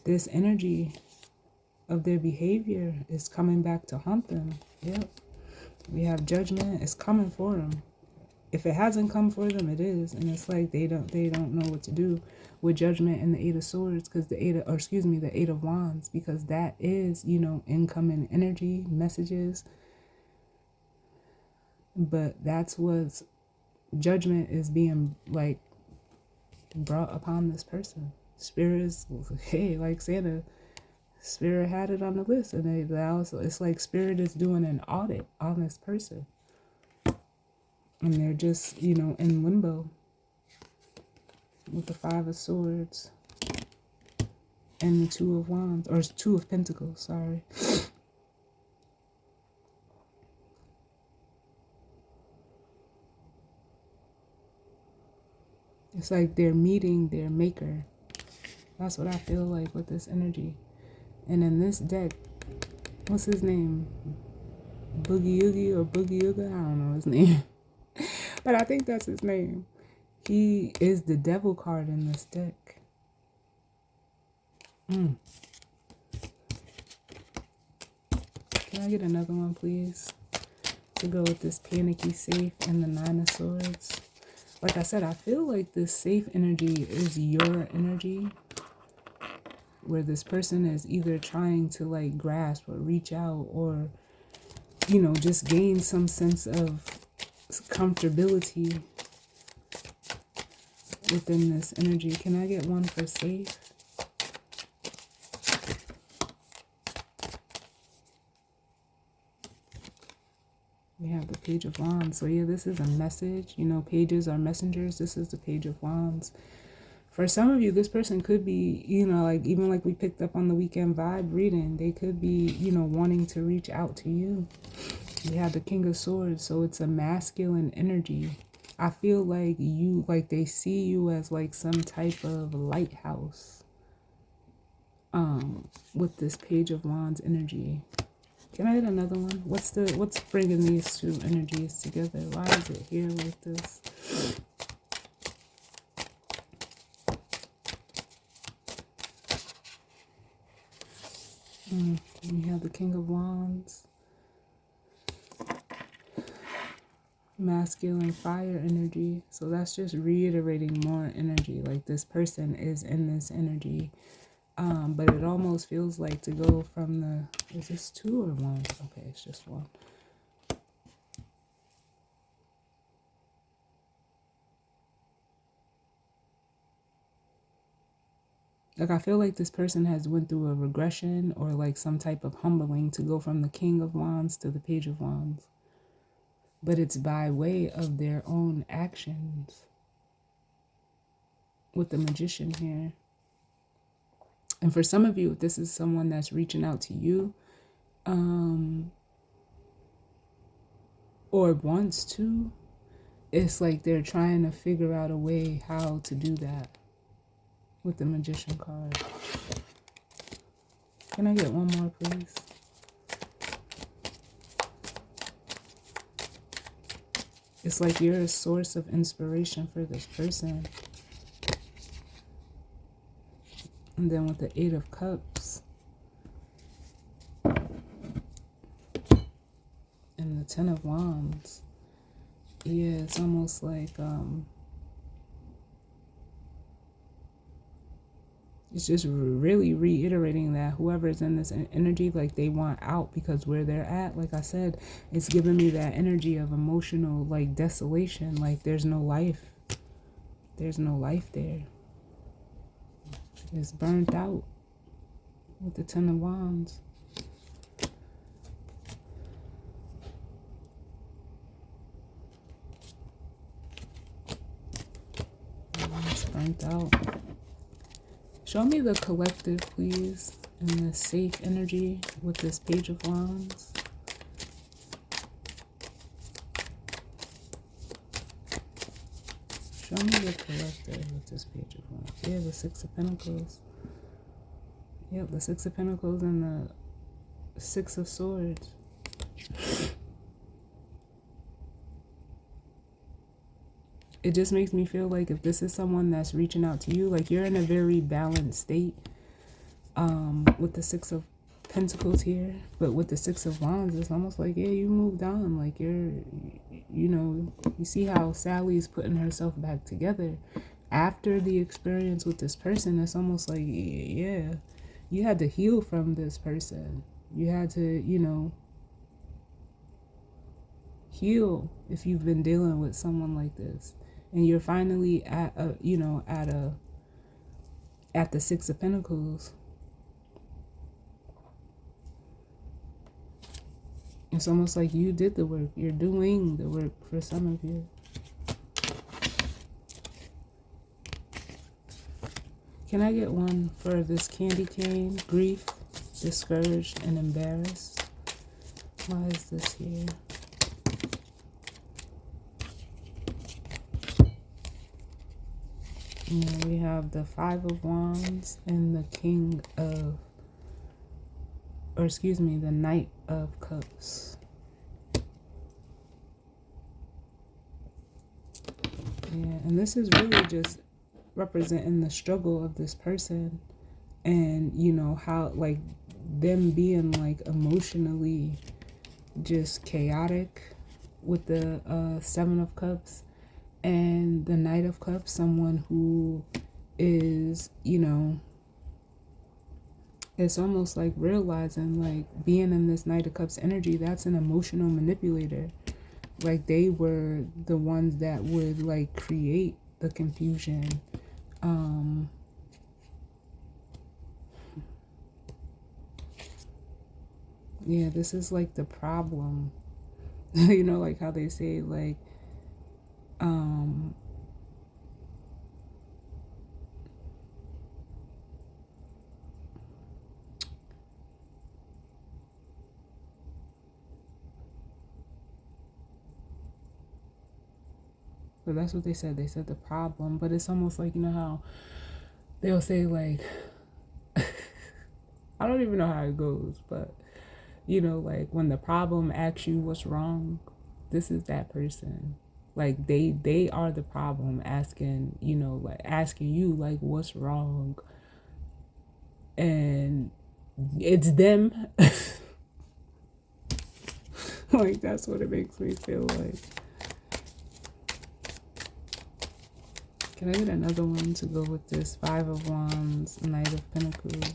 Speaker 1: this energy of their behavior is coming back to haunt them. Yep. We have Judgment. It's coming for them. If it hasn't come for them, it is. And it's like they don't know what to do with Judgment and the 8 of Swords, because the 8 of Wands, because that is, incoming energy, messages. But that's what Judgment is being like brought upon this person. Spirit is, hey, like Santa, Spirit had it on the list, and they also, it's like Spirit is doing an audit on this person. And they're just, in limbo with the 5 of Swords and the 2 of Wands, or 2 of Pentacles, sorry. It's like they're meeting their maker. That's what I feel like with this energy. And in this deck, what's his name? Boogie Oogie or Boogie Ooga? I don't know his name. But I think that's his name. He is the devil card in this deck. Can I get another one, please? To go with this panicky safe and the 9 of Swords. Like I said, I feel like this safe energy is your energy, where this person is either trying to like grasp or reach out or, just gain some sense of comfortability within this energy. Can I get one for safe? We have the Page of Wands. So yeah, this is a message. Pages are messengers. This is the Page of Wands. For some of you, this person could be, like even like we picked up on the weekend vibe reading, they could be, wanting to reach out to you. We have the King of Swords, so it's a masculine energy. I feel like they see you as like some type of lighthouse with this Page of Wands energy. Can I get another one? What's bringing these two energies together? Why is it here like this? We have the King of Wands. Masculine fire energy. So that's just reiterating more energy. Like this person is in this energy. But it almost feels like to go from the, is this 2 or 1? Okay, it's just 1. Like, I feel like this person has went through a regression or like some type of humbling to go from the King of Wands to the Page of Wands. But it's by way of their own actions with the Magician here. And for some of you, if this is someone that's reaching out to you, or wants to, it's like they're trying to figure out a way how to do that with the Magician card. Can I get one more, please? It's like you're a source of inspiration for this person. And then with the Eight of Cups and the Ten of Wands, yeah, it's almost like it's just really reiterating that whoever's in this energy, like they want out, because where they're at, like I said, it's giving me that energy of emotional like desolation. Like there's no life. There's no life there. It's burnt out with the Ten of Wands. It's burnt out. Show me the collective, please, and the safe energy with this Page of Wands. Show me the collective with this Page of Wands. Yeah, the Six of Pentacles. Yep, the Six of Pentacles and the Six of Swords. It just makes me feel like if this is someone that's reaching out to you, like you're in a very balanced state with the Six of Pentacles here. But with the Six of Wands, it's almost like, yeah, you moved on. Like you're, you know, you see how Sally's putting herself back together after the experience with this person. It's almost like, yeah, you had to heal from this person. You had to, you know, heal if you've been dealing with someone like this. And you're finally at a, you know, at the Six of Pentacles. It's almost like you did the work. You're doing the work for some of you. Can I get one for this candy cane? Grief, discouraged, and embarrassed. Why is this here? And we have the Five of Wands and the King of, or excuse me, the Knight of Cups. Yeah, and this is really just representing the struggle of this person, and you know how like them being like emotionally just chaotic with the Seven of Cups and the Knight of Cups. Someone who is, you know, it's almost like realizing like being in this Knight of Cups energy, that's an emotional manipulator. Like they were the ones that would like create the confusion. Yeah, this is like the problem. You know, like how they say like but that's what they said. They said the problem, but it's almost like, you know how they'll say like I don't even know how it goes, but you know, like when the problem asks you what's wrong, this is that person. Like they are the problem asking, you know, like asking you like what's wrong. And it's them. Like that's what it makes me feel like. Can I get another one to go with this Five of Wands, Knight of Pentacles?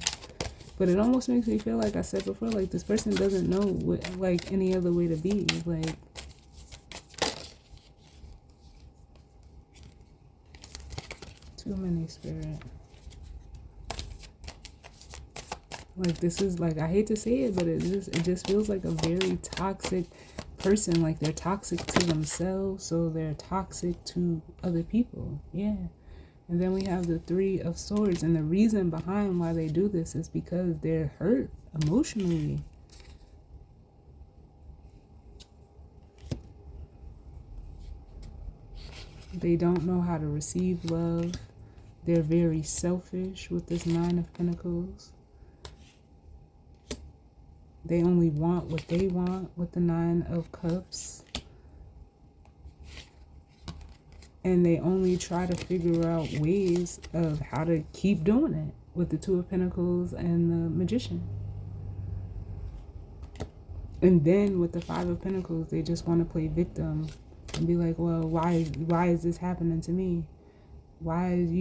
Speaker 1: But it almost makes me feel like I said before, like this person doesn't know what, like any other way to be. Like too many, Spirit. Like, this is like, I hate to say it, but it just feels like a very toxic person. Like, they're toxic to themselves, so they're toxic to other people. Yeah. And then we have the Three of Swords, and the reason behind why they do this is because they're hurt emotionally. They don't know how to receive love. They're very selfish with this Nine of Pentacles. They only want what they want with the Nine of Cups. And they only try to figure out ways of how to keep doing it with the Two of Pentacles and the Magician. And then with the Five of Pentacles, they just want to play victim and be like, well, why is this happening to me? Why is,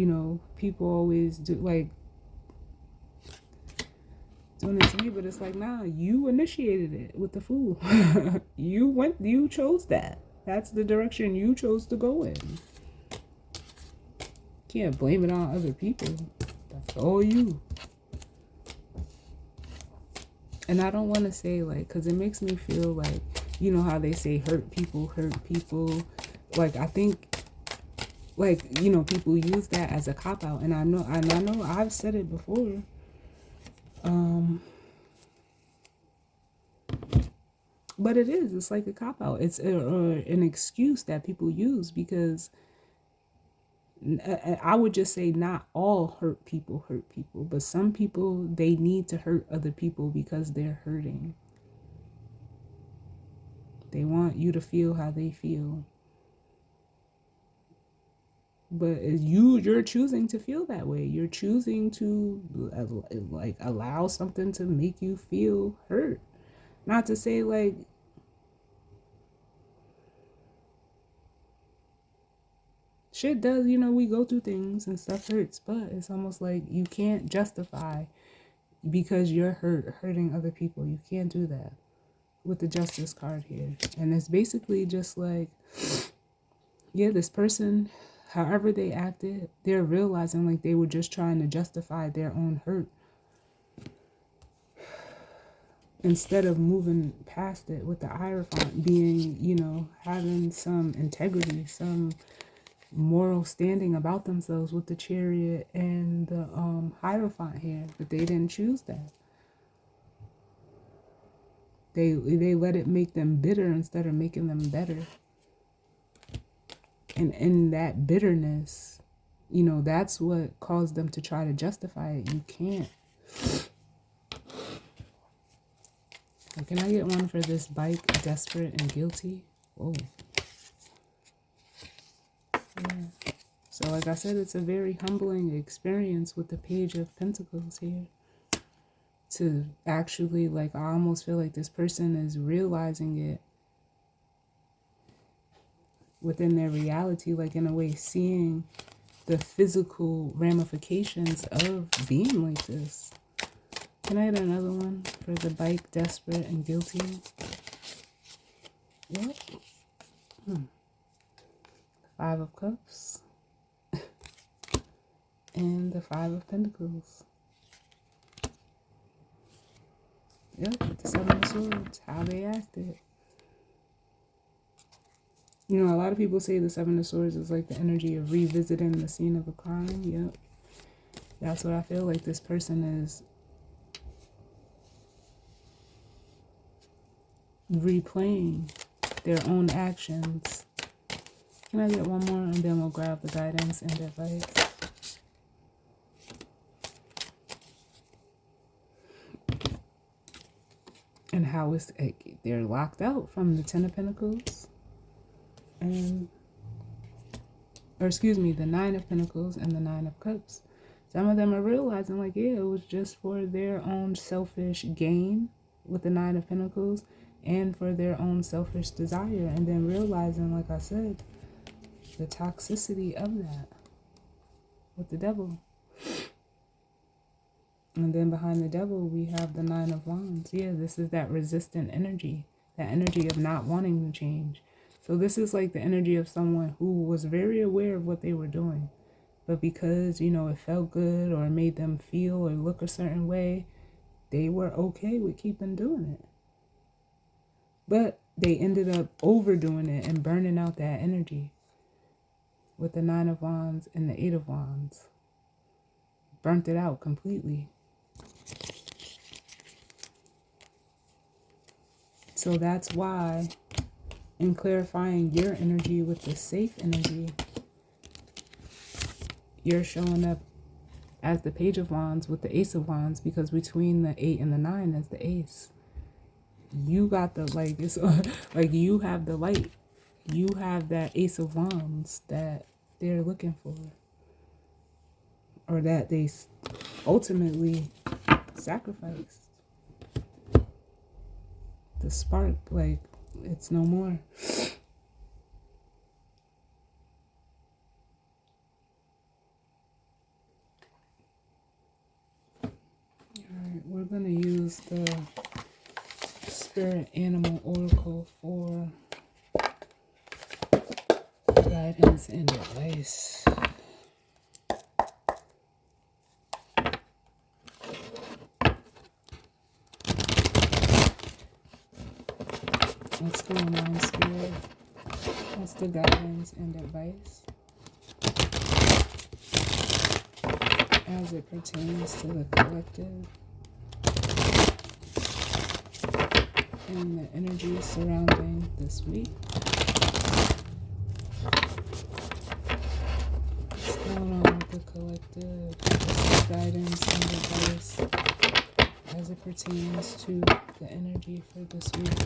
Speaker 1: people always do like doing it to me, but it's like, nah, you initiated it with the Fool. You chose that. That's the direction you chose to go in. Can't blame it on other people. That's all you. And I don't want to say like, because it makes me feel like, you know how they say hurt people. Like, I think, like, people use that as a cop out, and I know I've said it before. But it's like a cop out. It's an excuse that people use, because I would just say not all hurt people, but some people, they need to hurt other people because they're hurting. They want you to feel how they feel. But you're choosing to feel that way. You're choosing to like allow something to make you feel hurt. Not to say like, shit does, we go through things and stuff hurts, but it's almost like you can't justify because you're hurting other people. You can't do that with the Justice card here. And it's basically just like, yeah, this person, however they acted, they're realizing like they were just trying to justify their own hurt instead of moving past it with the Hierophant being, having some integrity, some moral standing about themselves with the Chariot and the Hierophant here. But they didn't choose that. They let it make them bitter instead of making them better. And in that bitterness, that's what caused them to try to justify it. You can't. Can I get one for this bike, desperate and guilty? Whoa. Yeah. So like I said, it's a very humbling experience with the Page of Pentacles here. To actually, like, I almost feel like this person is realizing it within their reality, like in a way seeing the physical ramifications of being like this. Can I get another one for the bike, desperate and guilty? Yep. Five of Cups. And the Five of Pentacles. Yep, with the Seven of Swords. How they acted. A lot of people say the Seven of Swords is like the energy of revisiting the scene of a crime. Yep. That's what I feel like this person is replaying their own actions. Can I get one more and then we'll grab the guidance and advice? And how is they're locked out from the Ten of Pentacles and, or excuse me, the Nine of Pentacles and the Nine of Cups. Some of them are realizing like, yeah, it was just for their own selfish gain with the Nine of Pentacles and for their own selfish desire, and then realizing, like I said, the toxicity of that with the Devil. And then behind the Devil, we have the Nine of Wands. Yeah, this is that resistant energy, that energy of not wanting to change. So this is like the energy of someone who was very aware of what they were doing. But because, it felt good or made them feel or look a certain way, they were okay with keeping doing it. But they ended up overdoing it and burning out that energy with the Nine of Wands and the Eight of Wands. Burnt it out completely. So that's why, in clarifying your energy with the safe energy, you're showing up as the Page of Wands with the Ace of Wands, because between the 8 and the 9 is the Ace. You got the, like, it's like you have the light. You have that Ace of Wands that they're looking for, or that they ultimately sacrificed. The spark, like, it's no more. Alright, we're going to use the Spirit Animal Oracle for guidance and advice. What's going on, Spirit? What's the guidance and advice as it pertains to the collective and the energy surrounding this week? What's going on with the collective? What's the guidance and advice as it pertains to the energy for this week?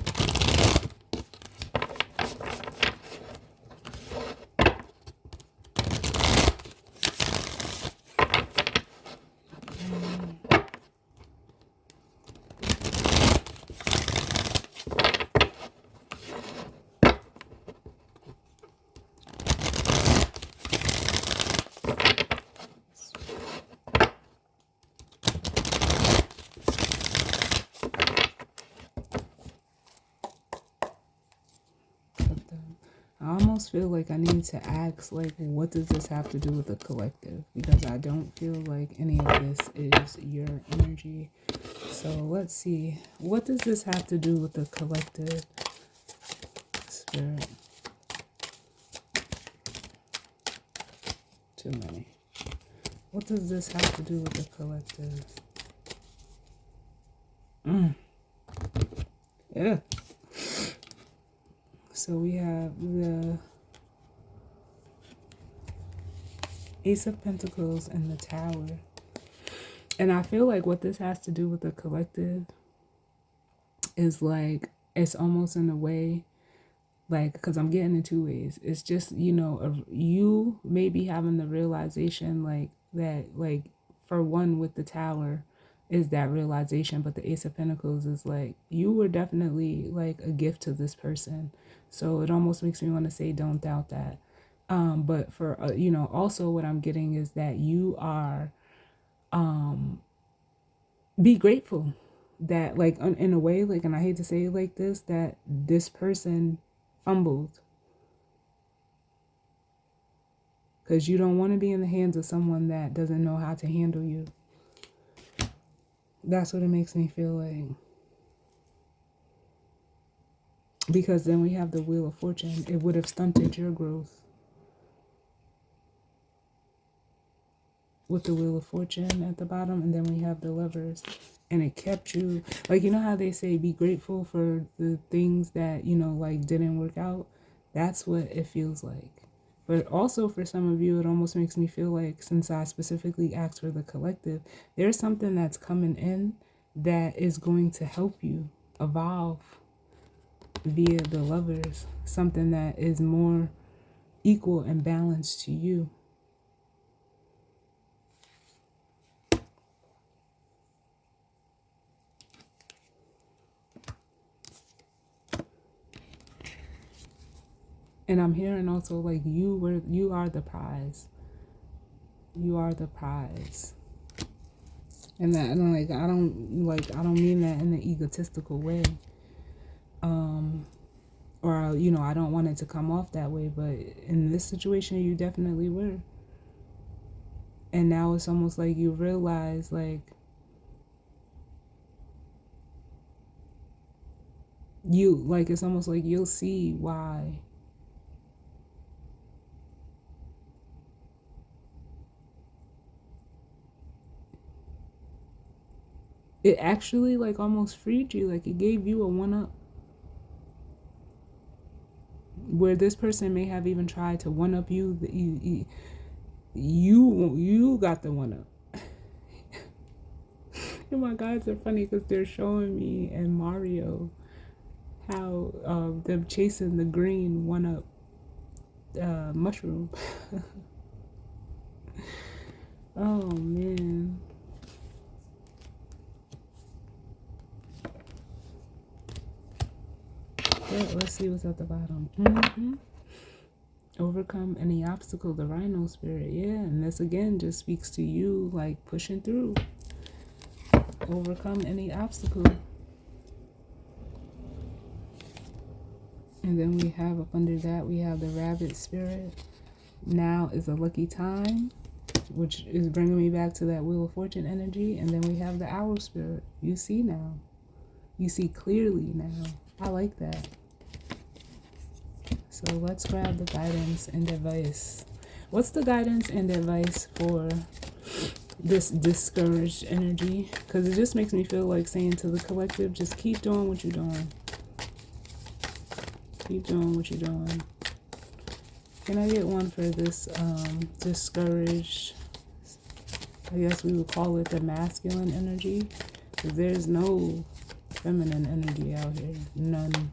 Speaker 1: I almost feel like I need to ask, like, what does this have to do with the collective? Because I don't feel like any of this is your energy. So let's see. What does this have to do with the collective, Spirit? Too many. What does this have to do with the collective? Yeah. So we have the Ace of Pentacles and the Tower. And I feel like what this has to do with the collective is, like, it's almost in a way, like, because I'm getting in two ways. It's just, you know, you maybe having the realization, like, that, like, for one, with the Tower is that realization, but the Ace of Pentacles is like, you were definitely, like, a gift to this person. So it almost makes me want to say, don't doubt that. But for, you know, also what I'm getting is that you are, be grateful that, like, in a way, like, and I hate to say it like this, that this person fumbled. Because you don't want to be in the hands of someone that doesn't know how to handle you. That's what it makes me feel like. Because then we have the Wheel of Fortune. It would have stunted your growth. With the Wheel of Fortune at the bottom, and then we have the Lovers. And it kept you, like, you know how they say be grateful for the things that, you know, like, didn't work out? That's what it feels like. But also for some of you, it almost makes me feel like, since I specifically asked for the collective, there's something that's coming in that is going to help you evolve via the Lovers. Something that is more equal and balanced to you. And I'm hearing also, like, you are the prize. You are the prize. And that, and like, I don't mean that in an egotistical way. Or, you know, I don't want it to come off that way, but in this situation, you definitely were. And now it's almost like you realize, like, it's almost like you'll see why. It actually like almost freed you, like it gave you a one up, where this person may have even tried to one up you. You got the one up. And my guys are funny because they're showing me and Mario how them chasing the green one up mushroom. Oh man. Yeah, let's see what's at the bottom. Overcome any obstacle, the rhino spirit. Yeah, and this again just speaks to you like pushing through. Overcome any obstacle. And then we have up under that, we have the rabbit spirit. Now is a lucky time, which is bringing me back to that Wheel of Fortune energy. And then we have the owl spirit. You see now. You see clearly now. I like that. So let's grab the guidance and advice. What's the guidance and advice for this discouraged energy? Because it just makes me feel like saying to the collective, just keep doing what you're doing. Keep doing what you're doing. Can I get one for this discouraged? I guess we would call it the masculine energy. Because there's no feminine energy out here. None.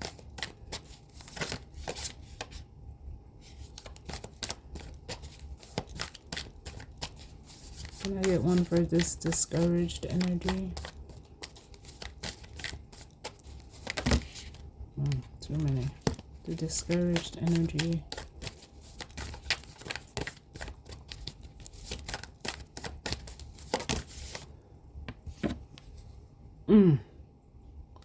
Speaker 1: Can I get one for this discouraged energy? Too many. The discouraged energy.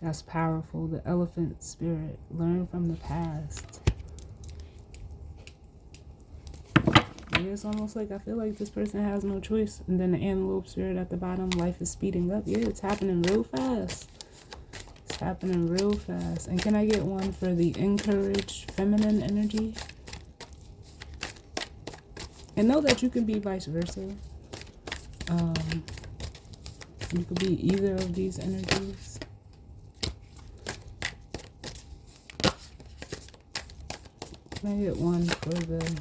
Speaker 1: That's powerful. The elephant spirit. Learn from the past. It's almost like I feel like this person has no choice. And then the antelope spirit at the bottom. Life is speeding up. Yeah, it's happening real fast. It's happening real fast. And can I get one for the encouraged feminine energy? And know that you can be vice versa. You could be either of these energies. Can I get one for the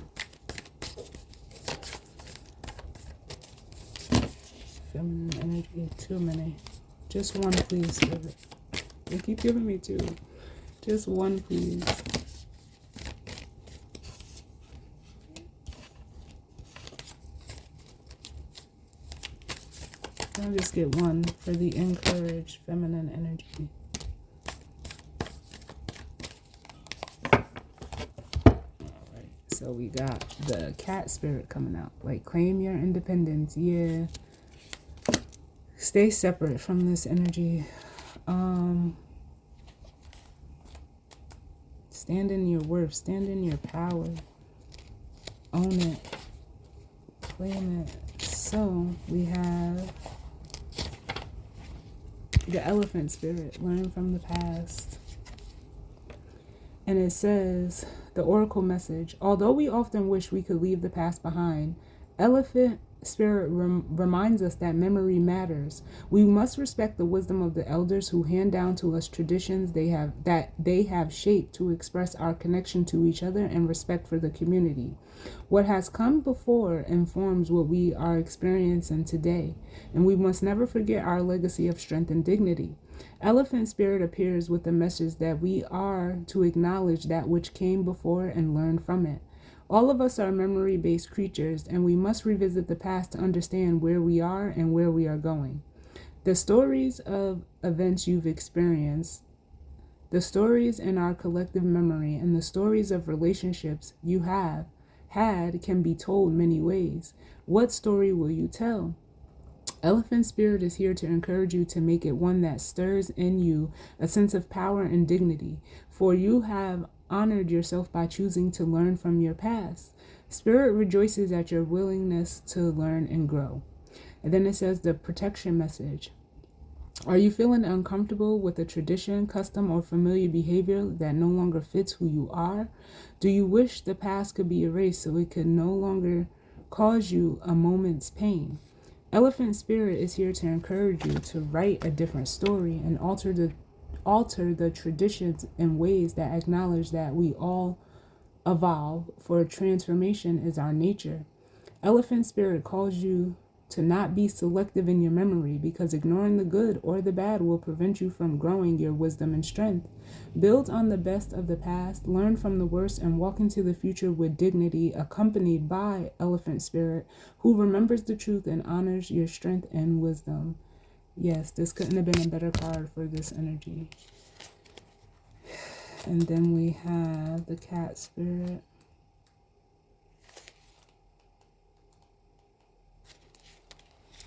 Speaker 1: feminine energy? Too many. Just one, please. They keep giving me two. Just one, please. I'll just get one for the encouraged feminine energy. Alright, so we got the cat spirit coming out. Like, claim your independence. Yeah. Stay separate from this energy. Stand in your worth. Stand in your power. Own it. Claim it. So, we have the elephant spirit. Learn from the past. And it says, the oracle message, although we often wish we could leave the past behind, elephant spirit reminds us that memory matters. We must respect the wisdom of the elders who hand down to us traditions they have shaped to express our connection to each other and respect for the community. What has come before informs what we are experiencing today, and we must never forget our legacy of strength and dignity. Elephant spirit appears with the message that we are to acknowledge that which came before and learn from it. All of us are memory-based creatures, and we must revisit the past to understand where we are and where we are going. The stories of events you've experienced, the stories in our collective memory, and the stories of relationships you have had can be told many ways. What story will you tell? Elephant spirit is here to encourage you to make it one that stirs in you a sense of power and dignity, for you have honored yourself by choosing to learn from your past. Spirit rejoices at your willingness to learn and grow. And then it says the protection message. Are you feeling uncomfortable with a tradition, custom, or familiar behavior that no longer fits who you are? Do you wish the past could be erased so it could no longer cause you a moment's pain? Elephant Spirit is here to encourage you to write a different story and alter the traditions in ways that acknowledge that we all evolve, for transformation is our nature. Elephant Spirit calls you to not be selective in your memory, because ignoring the good or the bad will prevent you from growing your wisdom and strength. Build on the best of the past, learn from the worst, and walk into the future with dignity, accompanied by Elephant Spirit, who remembers the truth and honors your strength and wisdom. Yes, this couldn't have been a better card for this energy. And then we have the Cat Spirit.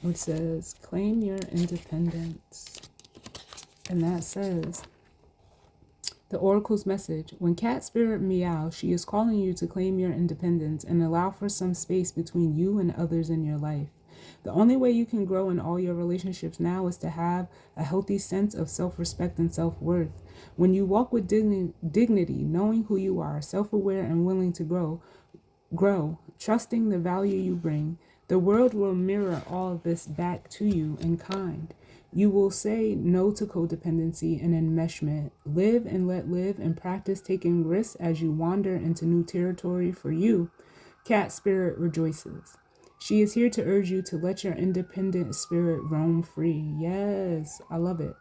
Speaker 1: It says, claim your independence. And that says, the Oracle's message, when Cat Spirit meows, she is calling you to claim your independence and allow for some space between you and others in your life. The only way you can grow in all your relationships now is to have a healthy sense of self-respect and self-worth. When you walk with dignity, knowing who you are, self-aware and willing to grow, trusting the value you bring, the world will mirror all of this back to you in kind. You will say no to codependency and enmeshment. Live and let live, and practice taking risks as you wander into new territory for you. Cat Spirit rejoices. She is here to urge you to let your independent spirit roam free. Yes, I love it.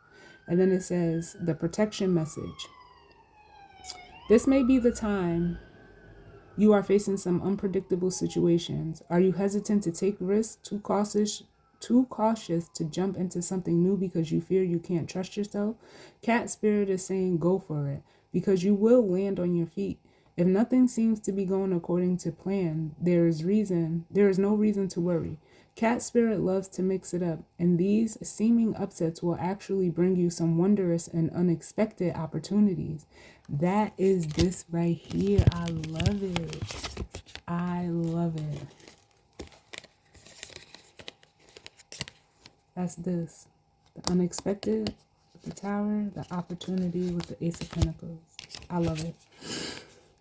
Speaker 1: And then it says, the protection message. This may be the time you are facing some unpredictable situations. Are you hesitant to take risks, too cautious to jump into something new because you fear you can't trust yourself? Cat Spirit is saying go for it, because you will land on your feet. If nothing seems to be going according to plan, there is no reason to worry. Cat Spirit loves to mix it up, and these seeming upsets will actually bring you some wondrous and unexpected opportunities. That is this right here. I love it. I love it. That's this. The unexpected with the Tower, the opportunity with the Ace of Pentacles. I love it.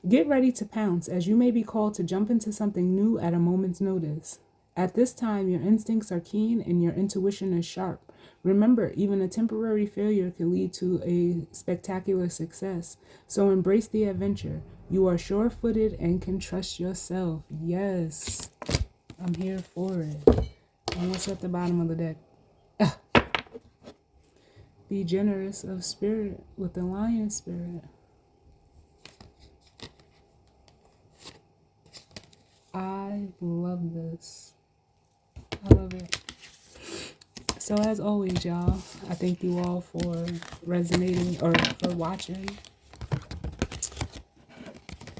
Speaker 1: Get ready to pounce, as you may be called to jump into something new at a moment's notice. At this time, your instincts are keen and your intuition is sharp. Remember, even a temporary failure can lead to a spectacular success. So embrace the adventure. You are sure-footed and can trust yourself. Yes, I'm here for it. And what's at the bottom of the deck? Be generous of spirit with the Lion Spirit. I love this. I love it. So as always, y'all, I thank you all for resonating or for watching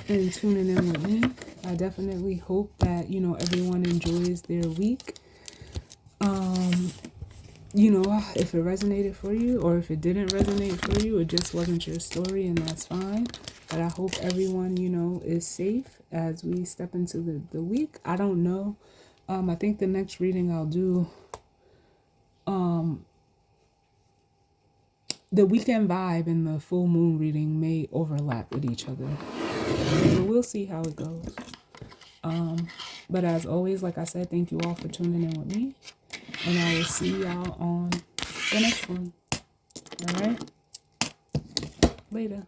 Speaker 1: and tuning in with me. I definitely hope that, everyone enjoys their week. If it resonated for you, or if it didn't resonate for you, it just wasn't your story, and that's fine. But I hope everyone, is safe as we step into the week. I don't know. I think the next reading I'll do, the weekend vibe and the full moon reading may overlap with each other. But we'll see how it goes. But as always, like I said, thank you all for tuning in with me. And I will see y'all on the next one. All right? Later.